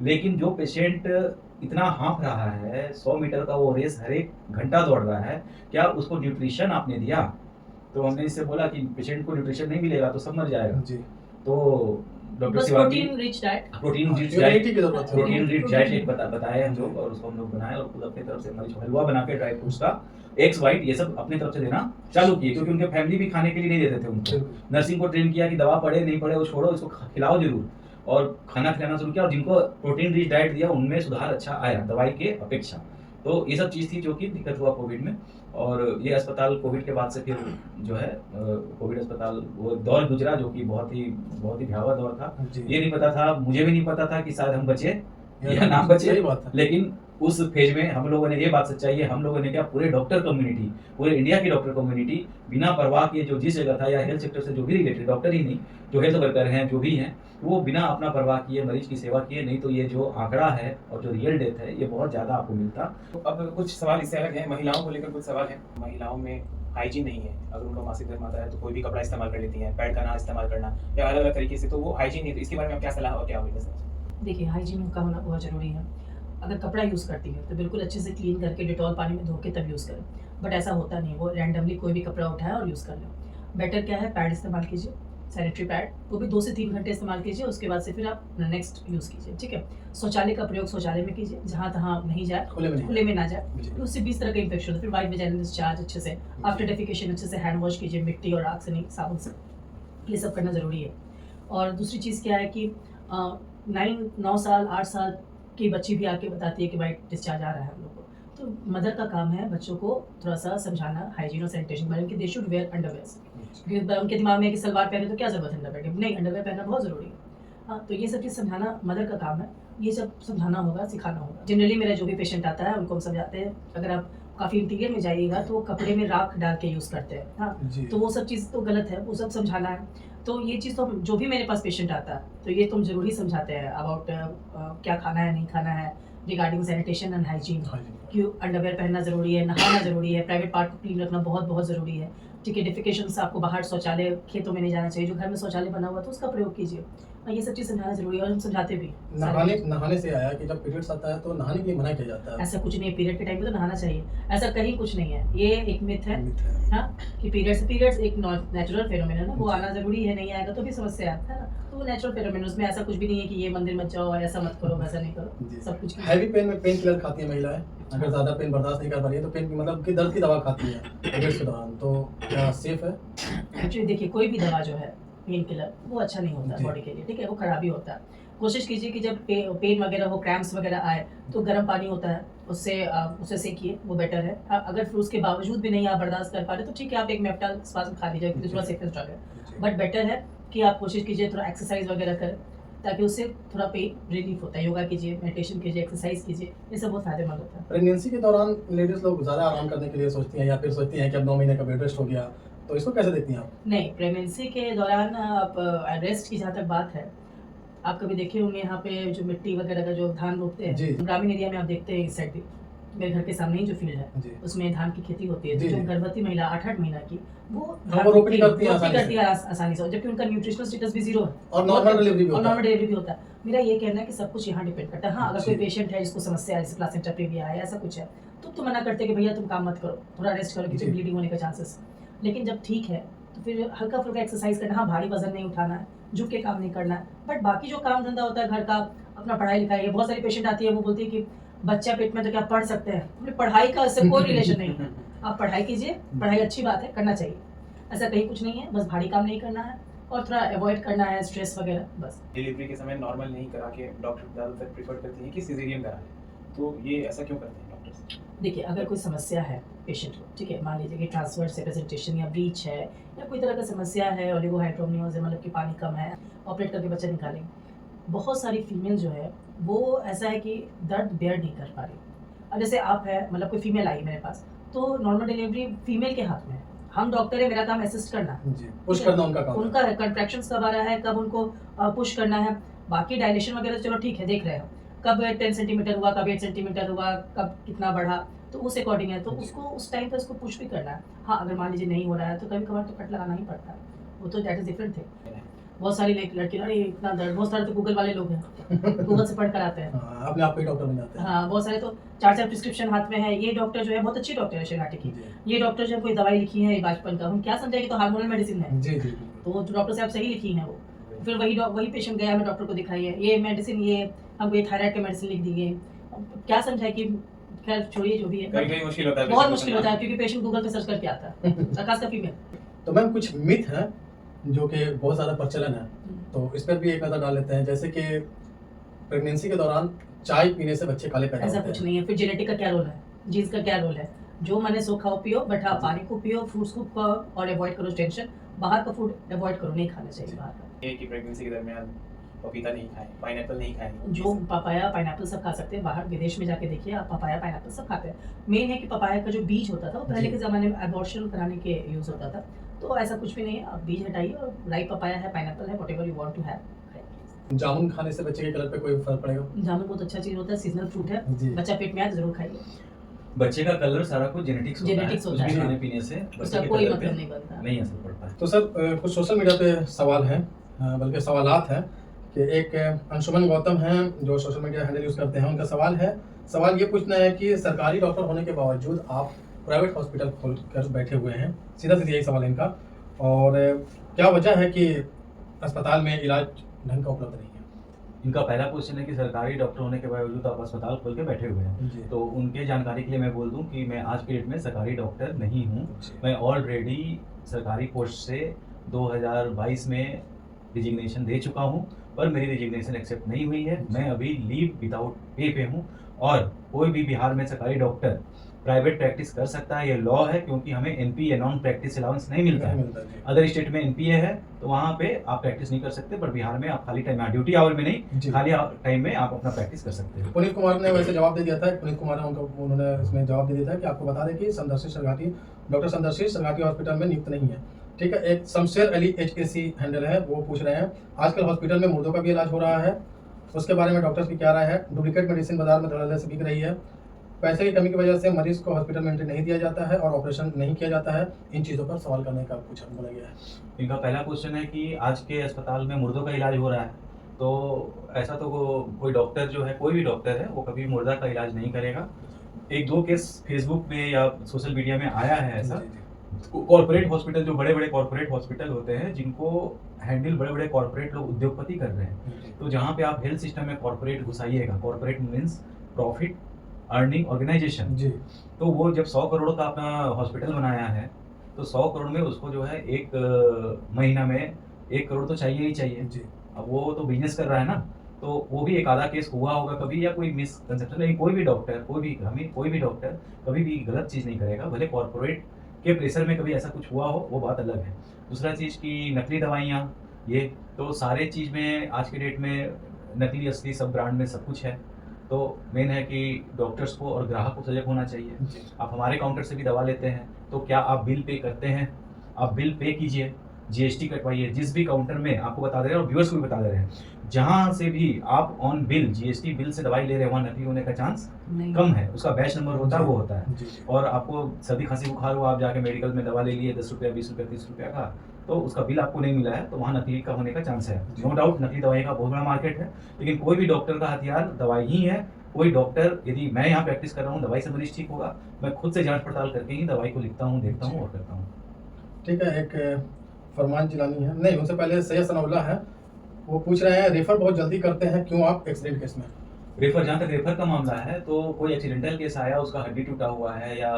लेकिन जो पेशेंट इतना हाँफ रहा है, 100 मीटर का वो रेस हर एक घंटा दौड़ रहा है, क्या उसको न्यूट्रिशन आपने दिया? तो हमने इससे बोला कि पेशेंट को न्यूट्रिशन नहीं मिलेगा तो सब मर जाएगा। जी तो डॉक्टर बस Shivangi protein rich diet. Protein rich Immunity diet की जरूरत है। प्रोटीन रिच डाइट एक बताए हम लोग और उसको हम लोग बनाए और खुद अपनी तरफ से मरीज को हलवा बना के ड्राई फ्रूट्स का एग्स वाइट ये सब अपनी तरफ से देना चालू किए क्योंकि उनके फैमिली भी खाने के लिए नहीं देते थे उनको। बिल्कुल नर्सिंग को ट्रेन किया कि दवा पड़े नहीं पड़े वो छोड़ो, इसको खिलाओ जरूर, और खाना खिलाना शुरू किया और जिनको प्रोटीन रिच डाइट दिया उनमें सुधार अच्छा आया दवाई के अपेक्षा। तो ये सब चीज़ थी जो कि दिक्कत हुआ कोविड में। और ये अस्पताल कोविड के बाद से फिर जो है कोविड अस्पताल वो दौर गुजरा जो कि बहुत ही भयावह दौर था। जी ये नहीं पता था, मुझे भी नहीं पता था कि शायद हम बचे या ना बचे, सही बात है। लेकिन उस फेज में हम लोगों ने ये बात सच्चाई है, हम लोगों ने क्या पूरे डॉक्टर कम्युनिटी, पूरे इंडिया की डॉक्टर कम्युनिटी बिना परवाह किए जो जिस जगह था या हेल्थ सेक्टर से जो भी रिलेटेड, डॉक्टर ही नहीं जो हेल्थ वर्कर हैं जो भी हैं वो बिना अपना परवाह किए मरीज की सेवा किए, नहीं तो ये जो आंकड़ा है और जो रियल डेथ है ये बहुत ज़्यादा आपको मिलता। तो अब कुछ सवाल इससे अलग है, महिलाओं को लेकर कुछ सवाल है। महिलाओं में हाइजीन नहीं है, अगर उनको मासिक धर्म आता है तो कोई भी कपड़ा इस्तेमाल कर लेती हैं, पैड का ना इस्तेमाल करना या अलग अलग तरीके से, तो वो हाइजीन नहीं है। तो इसके बारे में आप क्या सलाह और क्या होगी? देखिए हाइजीन का होना बहुत ज़रूरी है। अगर कपड़ा यूज़ करती है तो बिल्कुल अच्छे से क्लीन करके डिटॉल पानी में धो के तब यूज़ करें, बट ऐसा होता नहीं, वो रैंडमली कोई भी कपड़ा उठाए और यूज़ कर ले। बेटर क्या है, पैड इस्तेमाल कीजिए, सैनिटरी पैड, वो भी 2 से 3 घंटे इस्तेमाल कीजिए, उसके बाद से फिर आप नेक्स्ट यूज़ कीजिए, ठीक है। शौचालय का प्रयोग शौचालय में कीजिए, जहाँ तहाँ नहीं जाए, खुले में नहीं खुले में ना जाए, जी। तो उससे 20 तरह का इन्फेक्शन होता है। फिर वाइट वेजाइनल डिस्चार्ज अच्छे से, आफ्टर डेफिकेशन अच्छे से हैंड वॉश कीजिए, मिट्टी और आग से नहीं, साबुन से, ये सब करना ज़रूरी है। और दूसरी चीज़ क्या है कि 9 साल 8 साल की बच्ची भी आके बताती है कि वाइट डिस्चार्ज आ रहा है हम लोग को, तो मदर का काम है बच्चों को थोड़ा सा समझाना हाइजीन और सैनिटेशन के बारे में कि दे शुड वेयर अंडरवेयर्स, क्योंकि उनके दिमाग में है कि सलवार पहने तो क्या ज़रूरत है अंडरवेयर की, नहीं, अंडरवेयर पहनना बहुत ज़रूरी है। हाँ, तो ये सब चीज़ समझाना मदर का काम है, ये सब समझाना होगा, सिखाना होगा। जनरली मेरा जो भी पेशेंट आता है उनको हम समझाते हैं, अगर आप काफ़ी इंटीरियर में जाइएगा तो वो कपड़े में राख डाल के यूज़ करते हैं, हाँ, जी तो वो सब चीज़ तो गलत है, वो सब समझाना है। तो ये चीज़ तो जो भी मेरे पास पेशेंट आता है तो ये तुम ज़रूर ही समझाते हैं अबाउट क्या खाना है नहीं खाना है, रिगार्डिंग सैनिटेशन एंड हाइजीन, क्यों अंडरवेयर पहनना ज़रूरी है, नहाना ज़रूरी है, प्राइवेट पार्ट को क्लीन रखना बहुत बहुत ज़रूरी है, ठीक है। डिफिकेशन से आपको बाहर शौचालय खेतों में नहीं जाना चाहिए, जो घर में शौचालय बना हुआ तो उसका प्रयोग कीजिए, ये सब चीज़ समझाना ज़रूरी है और हम समझाते भी। नहाने से आया कि जब पीरियड्स आता है तो नहाने के लिए मना किया जाता है। ऐसा कुछ नहीं है, पीरियड के टाइम पे तो नहाना चाहिए, ऐसा कहीं कुछ नहीं है, ये एक मिथ है, मिथ है। हाँ, कि पीरियड्स एक नेचुरल फेनोमेनन है, वो आना ज़रूरी है, नहीं आएगा तो भी समस्या है ना, तो वो नेचुरल फेनोमेनन, उसमें ऐसा कुछ भी नहीं है कि ये मंदिर मत जाओ और ऐसा मत करो वैसा नहीं करो, जी। सब कुछ हैवी पेन में पेन किलर खाती है महिलाएं, अगर ज़्यादा पेन बर्दाश्त नहीं कर पा रही है तो पेन की मतलब कि दर्द की दवा खाती है पीरियड्स के दौरान, तो क्या सेफ है? एक्चुअली देखिए कोई भी दवा जो है पेन किलर वो अच्छा नहीं होता जी। बॉडी के लिए, ठीक है, वो खराबी होता है। कोशिश कीजिए कि जब पेन वगैरह हो, क्रैम्प्स वगैरह आए तो गर्म पानी होता है उससे सेकिए, वो बेटर है। अगर फिर उसके बावजूद भी नहीं आप बर्दाश्त कर पा रहे तो ठीक है, आप एक मेफ्टाल स्पाज्म खा लीजिए, क्योंकि थोड़ा सेफेस्ट ड्रग है, बट बेटर है कि आप कोशिश कीजिए थोड़ा एक्सरसाइज वगैरह करें, ताकि उससे थोड़ा पेन रिलीफ होता है। योगा कीजिए, मेडिटेशन कीजिए, एक्सरसाइज कीजिए, ये सब बहुत फायदेमंद होता है। प्रेगनेंसी के दौरान लेडीज लोग ज़्यादा आराम करने के लिए सोचती हैं या फिर सोचती हैं कि अब 9 महीने का बेड रेस्ट हो गया, तो इसको कैसे देखती हैं आप? नहीं, प्रेगनेंसी के दौरान आप रेस्ट की जहाँ तक बात है, आप कभी देखे होंगे यहाँ पे जो मिट्टी वगैरह का जो धान रोपते जी। हैं, ग्रामीण एरिया में आप देखते हैं इस साइड भी, मेरे घर के सामने ही जो फील्ड है जी उसमें धान की खेती होती है, जी, जो जी। गर्भवती महिला 8-8 महीना की वो वो रोपनी करती है आसानी से, जबकि उनका न्यूट्रिशनल स्टेटस भी जीरो है और नॉर्मल डिलीवरी भी और होता है। नॉर्मल डिलीवरी भी होता है। मेरा ये कहना है कि सब कुछ यहाँ डिपेंड करता है। हाँ, अगर कोई जी। पेशेंट है जिसको समस्या है, जैसे प्लासेंटा प्रेविया है, ऐसा कुछ है, तो मना करते हैं कि भैया तुम काम मत करो, थोड़ा रेस्ट करो, क्योंकि जी। ब्लीडिंग होने का चांसेस। लेकिन जब ठीक है तो फिर हल्का फुल्का एक्सरसाइज करना, हाँ, भारी वजन नहीं उठाना है, झुक के काम नहीं करना है, बट बाकी जो काम धंधा होता है घर का, अपना पढ़ाई लिखाई है। बहुत सारी पेशेंट आती है, वो बोलती है कि बच्चा पेट में तो क्या पढ़ सकते हैं, बोले पढ़ाई का इससे कोई रिलेशन नहीं है, आप पढ़ाई कीजिए, पढ़ाई अच्छी बात है, करना चाहिए, ऐसा कहीं कुछ नहीं है, बस भारी काम नहीं करना है और थोड़ा अवॉइड करना है स्ट्रेस वगैरह, बस। डिलीवरी के समय नॉर्मल नहीं करा के डॉक्टर ज़्यादातर प्रीफर करते हैं कि सिजेरियन करा लें, तो ये ऐसा क्यों करते हैं डॉक्टर्स? देखिए, अगर कोई समस्या है पेशेंट को, ठीक है, मान लीजिए कि ट्रांसवर्स रिप्रेजेंटेशन या ब्रीच है या कोई तरह का समस्या है, ओलिगोहाइड्रोमियोज है, मतलब कि पानी कम है, ऑपरेट करके बच्चा निकालेंगे, बहुत सारी फीमेल जो है वो ऐसा है कि दर्द बेयर नहीं कर पा रही। अब जैसे आप है, मतलब कोई फीमेल आई मेरे पास, तो नॉर्मल डिलीवरी फीमेल के हाथ में है। हम डॉक्टर है, मेरा काम असिस्ट करना, जी, पुश करना उनका काम है। उनका है कंट्रैक्शंस कब आ रहा है, कब उनको पुश करना है। बाकी डायलेशन वगैरह चलो ठीक है, देख रहे हो कब 10 सेंटीमीटर हुआ, कब 8 सेंटीमीटर हुआ, कब कितना बढ़ा, तो उस अकॉर्डिंग है, तो उसको उस टाइम पे उसको पुश भी करना है। हाँ, अगर मान लीजिए नहीं हो रहा है तो कभी कभार तो कट लगाना ही पड़ता है, वो तो दैट इज डिफरेंट थिंग। बहुत सारी लड़की, अरे इतना दर्द, बहुत सारे तो गूगल वाले लोग हैं, गूगल से पढ़ कर आते हैं। हाँ, अपने आप को ही डॉक्टर बन जाते हैं। हाँ, बहुत सारे तो 4-4 प्रिस्क्रिप्शन हाथ में है। ये डॉक्टर जो है बहुत अच्छी डॉक्टर है शेरघाटी की, जी, ये डॉक्टर जो है कोई दवाई लिखी है बचपन का, हम क्या समझेंगे, तो हार्मोनल मेडिसिन है, जी, जी, बिल्कुल। तो जो डॉक्टर साहब सही लिखी है वो, फिर वही पेशेंट गया, हमें डॉक्टर को दिखाई है, ये मेडिसिन, ये हमको ये थायराइड का मेडिसिन लिख दी है। अब क्या समझाए कि खैर छोड़िए जो भी है, कभी कभी मुश्किल होता है, बहुत मुश्किल होता है क्योंकि पेशेंट गूगल पे सर्च करके आता है, खासकर फीमेल। तो मैम कुछ मिथ हैं जो कि बहुत ज़्यादा प्रचलन है, तो इस पर भी एक नज़र डाल लेते हैं। जैसे कि प्रेगनेंसी के दौरान चाय पीने से बच्चे काले पैदा ऐसा होते कुछ हैं। नहीं है। फिर जेनेटिक का क्या रोल है, जीन्स का क्या रोल है, जो मैंने सो खाओ पियो, बट हाँ पानी को पियो, फ्रूट्स को खाओ और अवॉइड करो टेंशन, बाहर का फूड अवॉइड करो, नहीं खाना चाहिए बाहर का। ये कि प्रेगनेंसी के दरमियान पपीता नहीं खाएं, पाइनएप्पल नहीं खाएं। जो पपाया पाइनएप्पल सब खा सकते हैं, बाहर विदेश में जाके देखिए आप, पपाया पाइनएप्पल सब खाते हैं। मेन है कि पपाया का जो बीज होता था वो पहले जी। के ज़माने में अबॉर्शन कराने के यूज़ होता था, तो ऐसा कुछ भी नहीं है। आप बीज हटाइए और राइट पपाया है, पाइनएप्पल है, whatever you want to have खाइए। जामुन खाने से बच्चे के कलर पे कोई फर्क पड़ेगा? जामुन बहुत अच्छा चीज़ होता है, सीजनल फ्रूट है, जी। बच्चा पेट में आए तो जरूर खाइए, बच्चे का कलर सारा कुछ जेनेटिक्स होता है, जेनेटिक्स कुछ होता भी है। खाने पीने से बच्चे उसका के कोई कलर पे मतलब नहीं बनता। नहीं असर पड़ता है। तो सर कुछ सोशल मीडिया पे सवाल हैं, बल्कि सवालात हैं कि एक अंशुमन गौतम हैं जो सोशल मीडिया हैंडल यूज़ करते हैं, उनका सवाल ये पूछना है कि सरकारी डॉक्टर होने के बावजूद आप प्राइवेट हॉस्पिटल खोल कर बैठे हुए हैं, सीधा सीधा यही सवाल है इनका, और क्या वजह है कि अस्पताल में इलाज ढंग का उपलब्ध नहीं है? इनका पहला क्वेश्चन है कि सरकारी डॉक्टर होने के बावजूद आप अस्पताल खोल के बैठे हुए हैं। जी। तो उनके जानकारी के लिए मैं बोल दूं कि मैं आज के डेट में सरकारी डॉक्टर नहीं हूं। जी। मैं ऑलरेडी सरकारी पोस्ट से 2022 में रिजिग्नेशन दे चुका हूं, पर मेरी रिजिग्नेशन एक्सेप्ट नहीं हुई है। मैं अभी लीव विदाउट पे पे हूं, और कोई भी बिहार में सरकारी डॉक्टर प्राइवेट प्रैक्टिस कर सकता है, ये लॉ है, क्योंकि हमें एनपीए नॉन प्रैक्टिस अलाउंस नहीं मिलता नहीं है। मिलता जी। अदर स्टेट में एनपीए है तो वहाँ पे आप प्रैक्टिस नहीं कर सकते, पर बिहार में आप खाली टाइम में, ड्यूटी आवर में जी। नहीं, खाली टाइम में आप अपना प्रैक्टिस कर सकते हो। पुनीत कुमार ने वैसे जवाब दे दिया था, पुनीत कुमार ने उन्होंने इसमें जवाब दे दिया था कि आपको बता दें कि डॉक्टर संदर्शी सरकारी हॉस्पिटल में नियुक्त नहीं है। ठीक है, एक शमशेर अली HAC हैंडल है, वो पूछ रहे हैं आजकल हॉस्पिटल में मुर्दों का भी इलाज हो रहा है, उसके बारे में डॉक्टर्स की क्या राय है? डुप्लीकेट मेडिसिन बाजार में धड़ल्ले से बिक रही है, पैसे की कमी की वजह से मरीज को हॉस्पिटल में एंट्री नहीं दिया जाता है और ऑपरेशन नहीं किया जाता है। इन चीज़ों पर सवाल करने का पूछा बोला गया है। इनका पहला क्वेश्चन है कि आज के अस्पताल में मुर्दों का इलाज हो रहा है, तो ऐसा तो कोई डॉक्टर जो है, कोई भी डॉक्टर है, वो कभी मुर्दा का इलाज नहीं करेगा। एक दो केस फेसबुक में या सोशल मीडिया में आया है ऐसा। कॉर्पोरेट हॉस्पिटल, जो बड़े बड़े कॉर्पोरेट हॉस्पिटल होते हैं, जिनको हैंडल बड़े बड़े कॉर्पोरेट लोग उद्योगपति कर रहे हैं, तो जहाँ पे आप हेल्थ सिस्टम में कॉर्पोरेट घुसाइएगा, corporate means profit earning organisation, जी। तो वो जब 100 करोड़ का अपना हॉस्पिटल बनाया है, तो 100 करोड़ में उसको जो है एक महीना में 1 करोड़ तो चाहिए ही चाहिए। जी। अब वो तो बिजनेस कर रहा है ना, तो वो भी एक आधा केस हुआ होगा कभी, या कोई मिसकंसेप्शन। नहीं, कोई भी डॉक्टर कभी भी गलत चीज़ नहीं करेगा, भले कॉर्पोरेट के प्रेशर में कभी ऐसा कुछ हुआ हो, वो बात अलग है। दूसरा चीज़ की नकली दवाइयाँ, ये तो सारे चीज़ में आज के डेट में नकली असली सब ब्रांड में सब कुछ है। तो मेन है कि डॉक्टर्स को और ग्राहक को सजग होना चाहिए। जी। आप हमारे काउंटर से भी दवा लेते हैं, तो क्या आप बिल पे करते हैं? आप बिल पे कीजिए, जीएसटी कटवाइए, जिस भी काउंटर में आपको बता दे रहे हैं और व्यूअर्स को भी बता दे रहे हैं, जहाँ से भी आप ऑन बिल जीएसटी बिल से दवाई ले रहे हैं, वहाँ नकली होने का चांस कम है। उसका बैच नंबर होता है, वो होता है। जी। और आपको सर्दी खांसी बुखार हुआ, आप जाके मेडिकल में दवा ले लिए 10 रुपया 20 रुपया 30 रुपया का, तो उसका बिल आपको नहीं मिला है, तो वहाँ नकली का होने का चांस है। नो डाउट नकली दवाई का बहुत बड़ा मार्केट है, लेकिन कोई भी डॉक्टर का हथियार दवाई ही है। कोई डॉक्टर, यदि मैं यहाँ प्रैक्टिस कर रहा हूँ, दवाई से मरीज ठीक होगा, मैं खुद से जांच पड़ताल करके ही दवाई को लिखता हूँ, देखता हूँ और करता हूँ। ठीक है, एक फरमान जिलानी है, नहीं उनसे पहले सैयद सनाउल्लाह है, वो पूछ रहे हैं रेफर बहुत जल्दी करते हैं क्यों आप एक्सीडेंट केस में? रेफर, जहाँ तक रेफर का मामला है, तो कोई एक्सीडेंटल केस आया, उसका हड्डी टूटा हुआ है या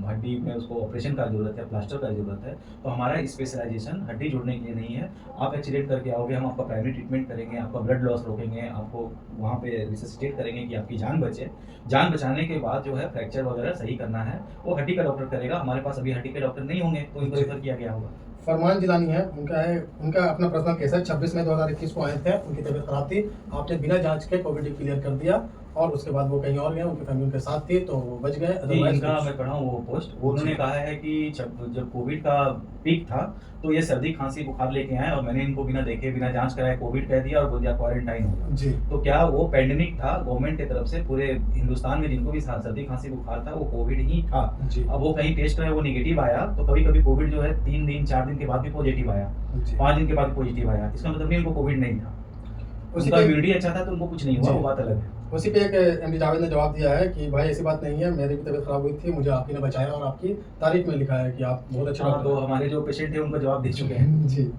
हड्डी में उसको ऑपरेशन का जरूरत है, प्लास्टर का जरूरत है, तो हमारा स्पेशलाइजेशन हड्डी जोड़ने के लिए नहीं है। आप एक्सीडेंट करके आओगे, हम आपका प्राइमरी ट्रीटमेंट करेंगे, आपका ब्लड लॉस रोकेंगे, आपको वहाँ पे रिससिटेट करेंगे कि आपकी जान बचे। जान बचाने के बाद जो है फ्रैक्चर वगैरह सही करना है, वो हड्डी का डॉक्टर करेगा। हमारे पास अभी हड्डी के डॉक्टर नहीं होंगे, तो इनको रेफर किया गया होगा। फरमान जिलानी है, उनका अपना पर्सनल केस है। 26 मई 2021 को आए थे, उनकी तबीयत खराब थी, आपने बिना जांच के कोविड क्लियर कर दिया और उसके बाद वो कहीं और गए, उनकी फैमिली उनके साथ थी तो वो बच गए। जी, अदरवाइज इनका मैं पढ़ा हूँ वो पोस्ट, वो उन्होंने कहा है कि जब कोविड का पीक था तो ये सर्दी खांसी बुखार लेके आए और मैंने इनको बिना देखे बिना जांच कराए कोविड कह दिया और बोल दिया क्वारंटाइन होगा। जी तो क्या वो पैंडेमिक था गवर्नमेंट की तरफ से पूरे हिंदुस्तान में जिनको भी सर्दी खांसी बुखार था वो कोविड ही था। जी अब वो कहीं टेस्ट कराए वो निगेटिव आया तो कभी कभी कोविड जो है 3 दिन 4 दिन के बाद भी पॉजिटिव आया, जी 5 दिन के बाद पॉजिटिव आया, इसका मतलब नहीं उनको कोविड नहीं था, उसी उनका पे इम्यूनिटी अच्छा था तो उनको कुछ नहीं हुआ, जी। वो बात अलग है। उसी पे एक एमडी जावेद ने जवाब दिया है कि भाई ऐसी बात नहीं है, मेरी भी तबीयत खराब हुई थी, मुझे आप ही ने बचाया और आपकी तारीफ में लिखा है कि आप बहुत अच्छे हाँ, डॉक्टर तो हैं। हमारे जो पेशेंट थे उनको जवाब दे चुके हैं। जी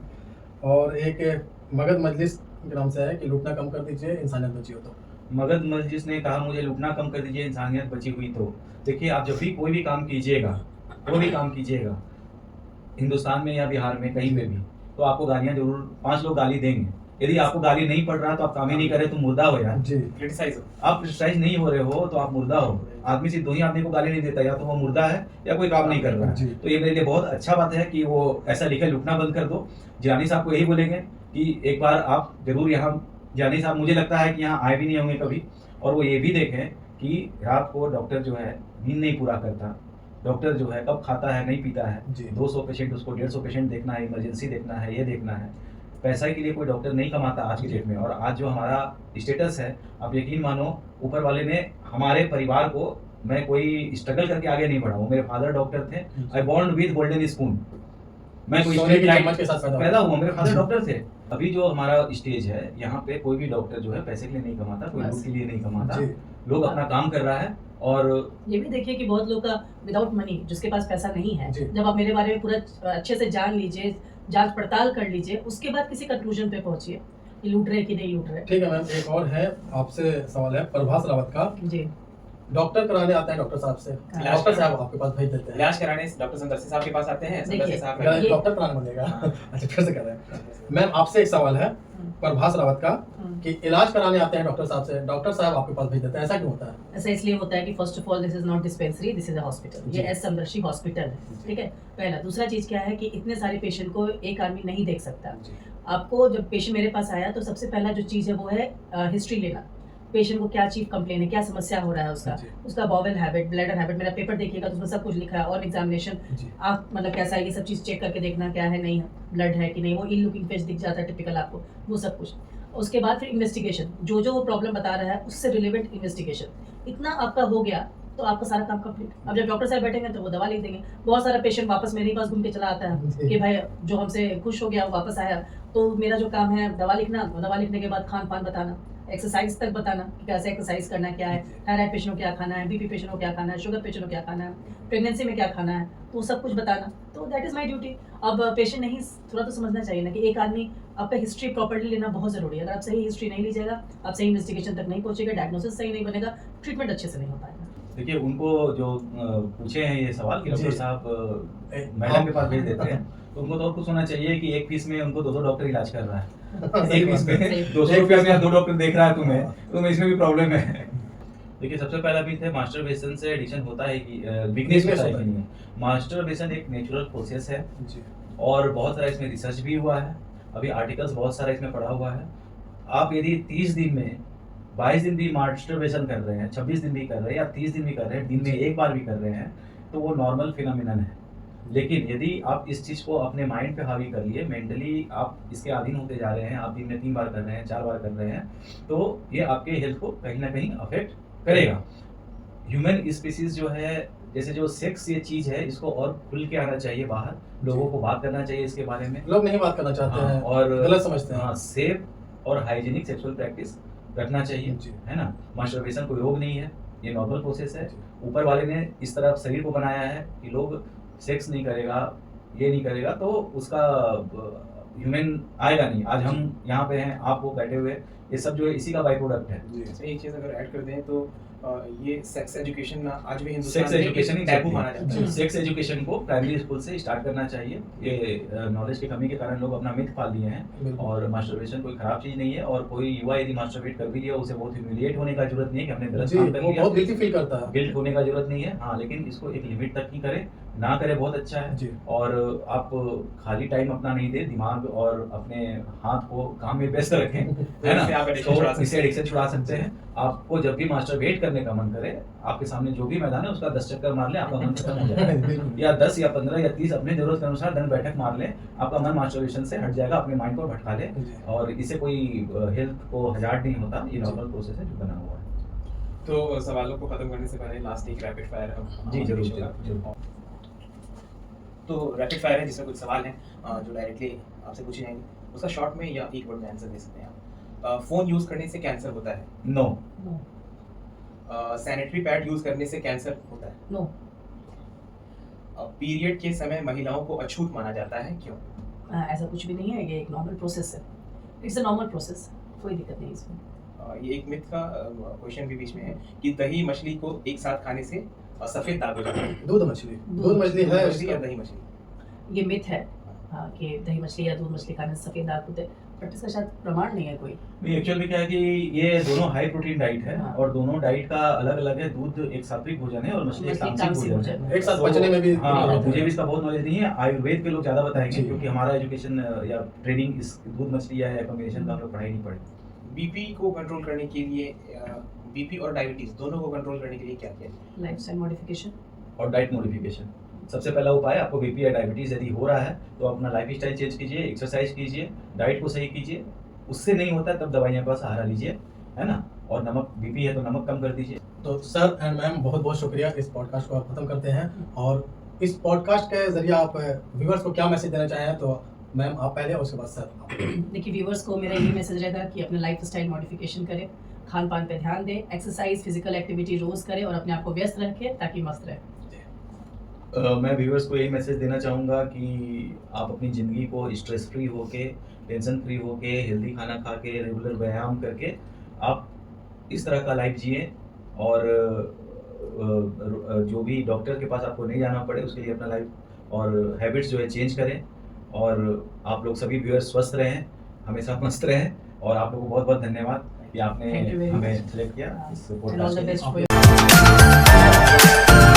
और एक मगध मजलिस के नाम से है कि लूटना कम कर दीजिए, इंसानियत बची हो तो। मगध मस्जिद ने कहा मुझे लूटना कम कर दीजिए इंसानियत बची हुई तो। देखिए आप जब भी कोई भी काम कीजिएगा, कोई भी काम कीजिएगा हिंदुस्तान में या बिहार में कहीं पे भी, तो आपको गालियां जरूर 5 लोग गाली देंगे। यदि आपको गाली नहीं पड़ रहा तो आप काम ही नहीं करे तो मुर्दा हो यार। जी क्रिटिसाइज आप क्रिटिसाइज नहीं हो रहे हो तो आप मुर्दा हो। आदमी सिर्फ 2 ही आदमी को गाली नहीं देता, या तो वो मुर्दा है या कोई काम नहीं कर रहा जी। है। तो ये मेरे लिए बहुत अच्छा बात है कि वो ऐसा लिखे लूटना बंद कर दो। जिलानी साहब को यही बोलेंगे कि एक बार आप जरूर यहाँ, जिलानी साहब मुझे लगता है कि यहाँ आए भी नहीं होंगे कभी, और वो ये भी देखें कि रात को डॉक्टर जो है नींद नहीं पूरा करता, डॉक्टर जो है कब खाता है नहीं पीता है, जी। 200 पेशेंट उसको 150 पेशेंट देखना है, इमरजेंसी देखना है, ये देखना है। पैसा के लिए कोई डॉक्टर नहीं कमाता आज की डेट में। और आज जो हमारा स्टेटस है, आप यकीन मानो ऊपर वाले ने हमारे परिवार को, मैं कोई स्ट्रगल करके आगे नहीं बढ़ा हूँ, मेरे फादर डॉक्टर थे, I born with golden spoon, मैं कोई सोने की स्ट्रीट चम्मच के साथ पैदा पैदा हुआ, मेरे फादर डॉक्टर थे। अभी जो हमारा स्टेज है यहाँ पे कोई भी डॉक्टर जो है पैसे के लिए नहीं कमाता, कोई बस। लूट के लिए नहीं कमाता, जी लोग अपना काम कर रहा है। और ये भी देखिए कि बहुत लोग का विदाउट मनी, जिसके पास पैसा नहीं है, जी। जब आप मेरे बारे में पूरा अच्छे से जान लीजिए, जांच पड़ताल कर लीजिए, उसके बाद किसी कंक्लूजन पे पहुंचिए कि लूट रहे कि नहीं लूट रहे। ठीक है मैम, एक और है आपसे सवाल है प्रभास रावत का। जी डॉक्टर कराने आते हैं डॉक्टर साहब से, इलाज डॉक्टर कराने। साहब आपके पास भेज देते हैं। इलाज कराने डॉक्टर संदर्शी साहब के पास आते हैं, संदर्शी देखिए, साहब अगर का ये- डॉक्टर कराने बोलेगा हाँ। अच्छा फिर से कर रहे हैं मैम, आपसे एक सवाल है प्रभास रावत का कि इलाज कराने आते हैं डॉक्टर साहब से, डॉक्टर साहब आपके पास भेज देते हैं, ऐसा क्यों होता है? ऐसा इसलिए होता है कि first of all this is not dispensary, this is a hospital. जी। ये एस समदर्शी हॉस्पिटल है, ठीक है, पहला। दूसरा चीज क्या है कि इतने सारे पेशेंट को एक आदमी नहीं देख सकता। आपको जब पेशेंट मेरे पास आया तो सबसे पहला जो चीज़ है वो है हिस्ट्री लेना। पेशेंट को क्या चीफ कंप्लेन है, क्या समस्या हो रहा है उसका, जी। उसका बॉवल हैबिट, ब्लैडर हैबिट। मेरा पेपर देखिएगा तो उसमें सब कुछ लिखा है, और एग्जामिनेशन जी आप मतलब कैसा है, ये सब चीज़ चेक करके देखना क्या है, नहीं है ब्लड है कि नहीं, वो इल लुकिंग फेस दिख जाता है टिपिकल आपको, वो सब कुछ। उसके बाद फिर इन्वेस्टिगेशन, जो जो वो प्रॉब्लम बता रहा है उससे रिलेवेंट इन्वेस्टिगेशन। इतना आपका हो गया तो आपका सारा काम कंप्लीट। अब जब डॉक्टर साहब बैठेंगे तो वो दवा लिख देंगे। बहुत सारा पेशेंट वापस मेरे ही पास घूम के चला आता है जी। कि भाई जो हमसे खुश हो गया वो वापस आया, तो मेरा जो काम है दवा लिखना, और दवा लिखने के बाद खान पान बताना, एक्सरसाइज तक बताना कि कैसे एक्सरसाइज करना, क्या है थायराइड पेशेंट को क्या खाना है, बीपी पेशेंट को क्या खाना है, शुगर पेशेंट को क्या खाना है, प्रेगनेंसी में क्या खाना है, तो सब कुछ बताना। तो दैट इज़ माय ड्यूटी। अब पेशेंट नहीं, थोड़ा तो समझना चाहिए ना कि एक आदमी, आपका हिस्ट्री प्रॉपर्ली लेना बहुत ज़रूरी है। अगर आप सही हिस्ट्री नहीं लीजिएगा, आप सही इन्वेस्टिगेशन तक नहीं पहुंचेगा, डायग्नोसिस सही नहीं बनेगा, ट्रीटमेंट अच्छे से नहीं हो पाएगा। देखिए उनको जो पूछे हैं ये सवाल कि डॉक्टर जी। साहब ए, मैडम के पास भेज देते हैं, तो उनको तो और कुछ होना चाहिए कि एक फीस में उनको 2 डॉक्टर इलाज कर रहा है। सही एक फीस बात है। में 200 रुपया में 2 डॉक्टर देख रहा है तुम्हें इसमें भी प्रॉब्लम है। देखिए सबसे पहला भी थे मास्टरबेशन से एडिक्शन होता है कि वीकनेस Weakness होता है होता कि है। नहीं। मास्टरबेशन एक नेचुरल प्रोसेस है जी और बहुत सारा इसमें रिसर्च भी हुआ है, अभी आर्टिकल्स बहुत सारा इसमें पढ़ा हुआ है। आप यदि 30 दिन में 22 दिन भी मास्टरबेशन कर रहे हैं, 26 दिन भी कर रहे हैं या 30 दिन भी कर रहे हैं, दिन में एक बार भी कर रहे हैं, तो वो नॉर्मल फिनोमिनन है। लेकिन यदि आप इस चीज़ को अपने माइंड पे हावी कर लिए, मेंटली आप इसके अधीन होते जा रहे हैं, आप दिन में 3 बार कर रहे हैं, 4 बार कर रहे हैं, तो ये आपके हेल्थ को कहीं ना कहीं अफेक्ट करेगा। ह्यूमन स्पीसीज जो है, जैसे जो सेक्स ये चीज़ है, इसको और खुल के आना चाहिए बाहर, लोगों को बात करना चाहिए इसके बारे में। लोग नहीं बात करना चाहते हाँ, हैं और गलत समझते हैं। हाँ, सेफ और हाइजीनिक सेक्सुअल प्रैक्टिस रखना चाहिए, जी। है ना। मास्टरबेशन कोई रोग नहीं है, ये नॉर्मल प्रोसेस है। ऊपर वाले ने इस तरह शरीर को बनाया है कि लोग सेक्स नहीं करेगा, ये नहीं करेगा तो उसका ह्यूमन आएगा नहीं। आज हम यहाँ पे हैं, आप वो बैठे हुए, ये सब जो है इसी का बाई प्रोडक्ट है। जी अच्छा, एक चीज़ अगर ऐड कर दें तो ये सेक्स एजुकेशन ना आज भी सेक्स हिंदुस्तान में एजुकेशन एक टैबू माना जाता है। जी। सेक्स एजुकेशन को प्राइमरी स्कूल से स्टार्ट करना चाहिए। ये नॉलेज की कमी के कारण लोग अपना मिथ पाल दिए हैं। बिल्कुल। और मास्टरबेशन कोई खराब चीज नहीं है, और कोई युवा यदि मास्टरबेट कर भी लिया, उसे बहुत ह्यूमिलिएट होने का जरूरत नहीं है कि हमने गलत जी काम कर वो लिया, बहुत गिल्टी फील करता है। गिल्ट होने का जरूरत नहीं है। हाँ, लेकिन इसको एक लिमिट तक ही करें, ना करे बहुत अच्छा है। जी। और आप खाली टाइम अपना नहीं दे, दिमाग और अपने हाथ को काम में व्यस्त रखें, है ना? इससे आप addiction छुड़ा तो सकते इससे हैं। एडिक्शन छुड़ा सकते हैं। आपको जब भी मास्टरबेट करने का मन करे, आपके सामने जो भी मैदान है उसका 10 चक्कर मार लें, आपका मन खत्म हो जाएगा। बिल्कुल। या 10 या 15 या 30 अपने जरूरत के अनुसार दंड बैठक मार लें, आपका मन मास्टरबेशन से हट जाएगा, अपने माइंड को भटका लें। जी। और इससे कोई हेल्थ को हजार्ड नहीं होता, ये जी। नॉर्मल प्रोसेस है जो बना हुआ है। तो सवालों को खत्म करने से पहले लास्ट एक रैपिड फायर जी, जरूर, जरूर। तो रैपिड फायर है जिसमें कुछ सवाल हैं जो डायरेक्टली आपसे पूछे जाएंगे, उसका शॉर्ट में या एक वर्ड में आंसर दे सकते हैं आप। फोन यूज करने से कैंसर होता है? No. No. Sanitary pad use करने से कैंसर होता है? नो। पीरियड के समय महिलाओं को अछूत माना जाता है, क्यों? ऐसा कुछ भी नहीं है, ये एक नॉर्मल प्रोसेस है। इट्स अ नॉर्मल प्रोसेस, कोई दिक्कत नहीं इसमें। ये एक मिथ का क्वेश्चन भी बीच में है कि दही मछली को एक साथ खाने से सफेद दाग हो जाता है। दूध मछली है मछली या उसका- दही मछली? ये मिथ है कि दही मछली या दूध मछली खाने से सफ़ेद दाग होते हैं, बट इसका शायद प्रमाण नहीं है कोई। नहीं, एक्चुअल में क्या है कि ये दोनों हाई प्रोटीन डाइट है हाँ। और दोनों डाइट का अलग अलग है। दूध एक सात्विक भोजन है और मछली एक मछली तामसिक तामसिक भोजन है। भोजन एक साथ पचने में भी हाँ, दिक्कत होती मुझे है। भी इसका बहुत नॉलेज नहीं है, आयुर्वेद के लोग ज्यादा बताएंगे जी। क्योंकि हमारा एजुकेशन या ट्रेनिंग इस दूध मछली या कॉम्बिनेशन का हम लोग पढ़ाई नहीं पढ़े। बीपी को कंट्रोल करने के लिए बीपी और डायबिटीज दोनों को कंट्रोल करने के लिए क्या किया जाए? Lifestyle modification. और डाइट मॉडिफिकेशन सबसे पहला उपाय। आपको बीपी या डायबिटीज यदि हो रहा है तो अपना लाइफ स्टाइल चेंज कीजिए, एक्सरसाइज कीजिए, डाइट को सही कीजिए। उससे नहीं होता तब दवाइयाँ का सहारा लीजिए, है ना? और नमक, बीपी है तो नमक कम कर दीजिए। तो सर एंड मैम बहुत बहुत शुक्रिया, इस पॉडकास्ट को आप खत्म करते हैं। और इस पॉडकास्ट के जरिए आप व्यूअर्स को क्या मैसेज देना चाहें, तो मैम आप पहले और उसके बाद सर आप। देखिए व्यूवर्स को मेरा ये मैसेज रहेगा कि अपने लाइफस्टाइल मॉडिफिकेशन करें, खान पान पे ध्यान दें, एक्सरसाइज फिजिकल एक्टिविटी रोज करें और अपने आप को व्यस्त रखें ताकि मस्त रहे। मैं व्यूअर्स को यही मैसेज देना चाहूँगा कि आप अपनी ज़िंदगी को स्ट्रेस फ्री होके, टेंशन फ्री होके, हेल्दी खाना खा के, रेगुलर व्यायाम करके आप इस तरह का लाइफ जिए और जो भी डॉक्टर के पास आपको नहीं जाना पड़े उसके लिए अपना लाइफ और हैबिट्स जो है चेंज करें। और आप लोग सभी व्यूअर्स स्वस्थ रहें, हमेशा मस्त रहें। और आप लोगों को बहुत बहुत धन्यवाद कि आपने Thank you very हमें much. सेलेक्ट किया इस And all पॉडकास्ट the के लिए। best for you.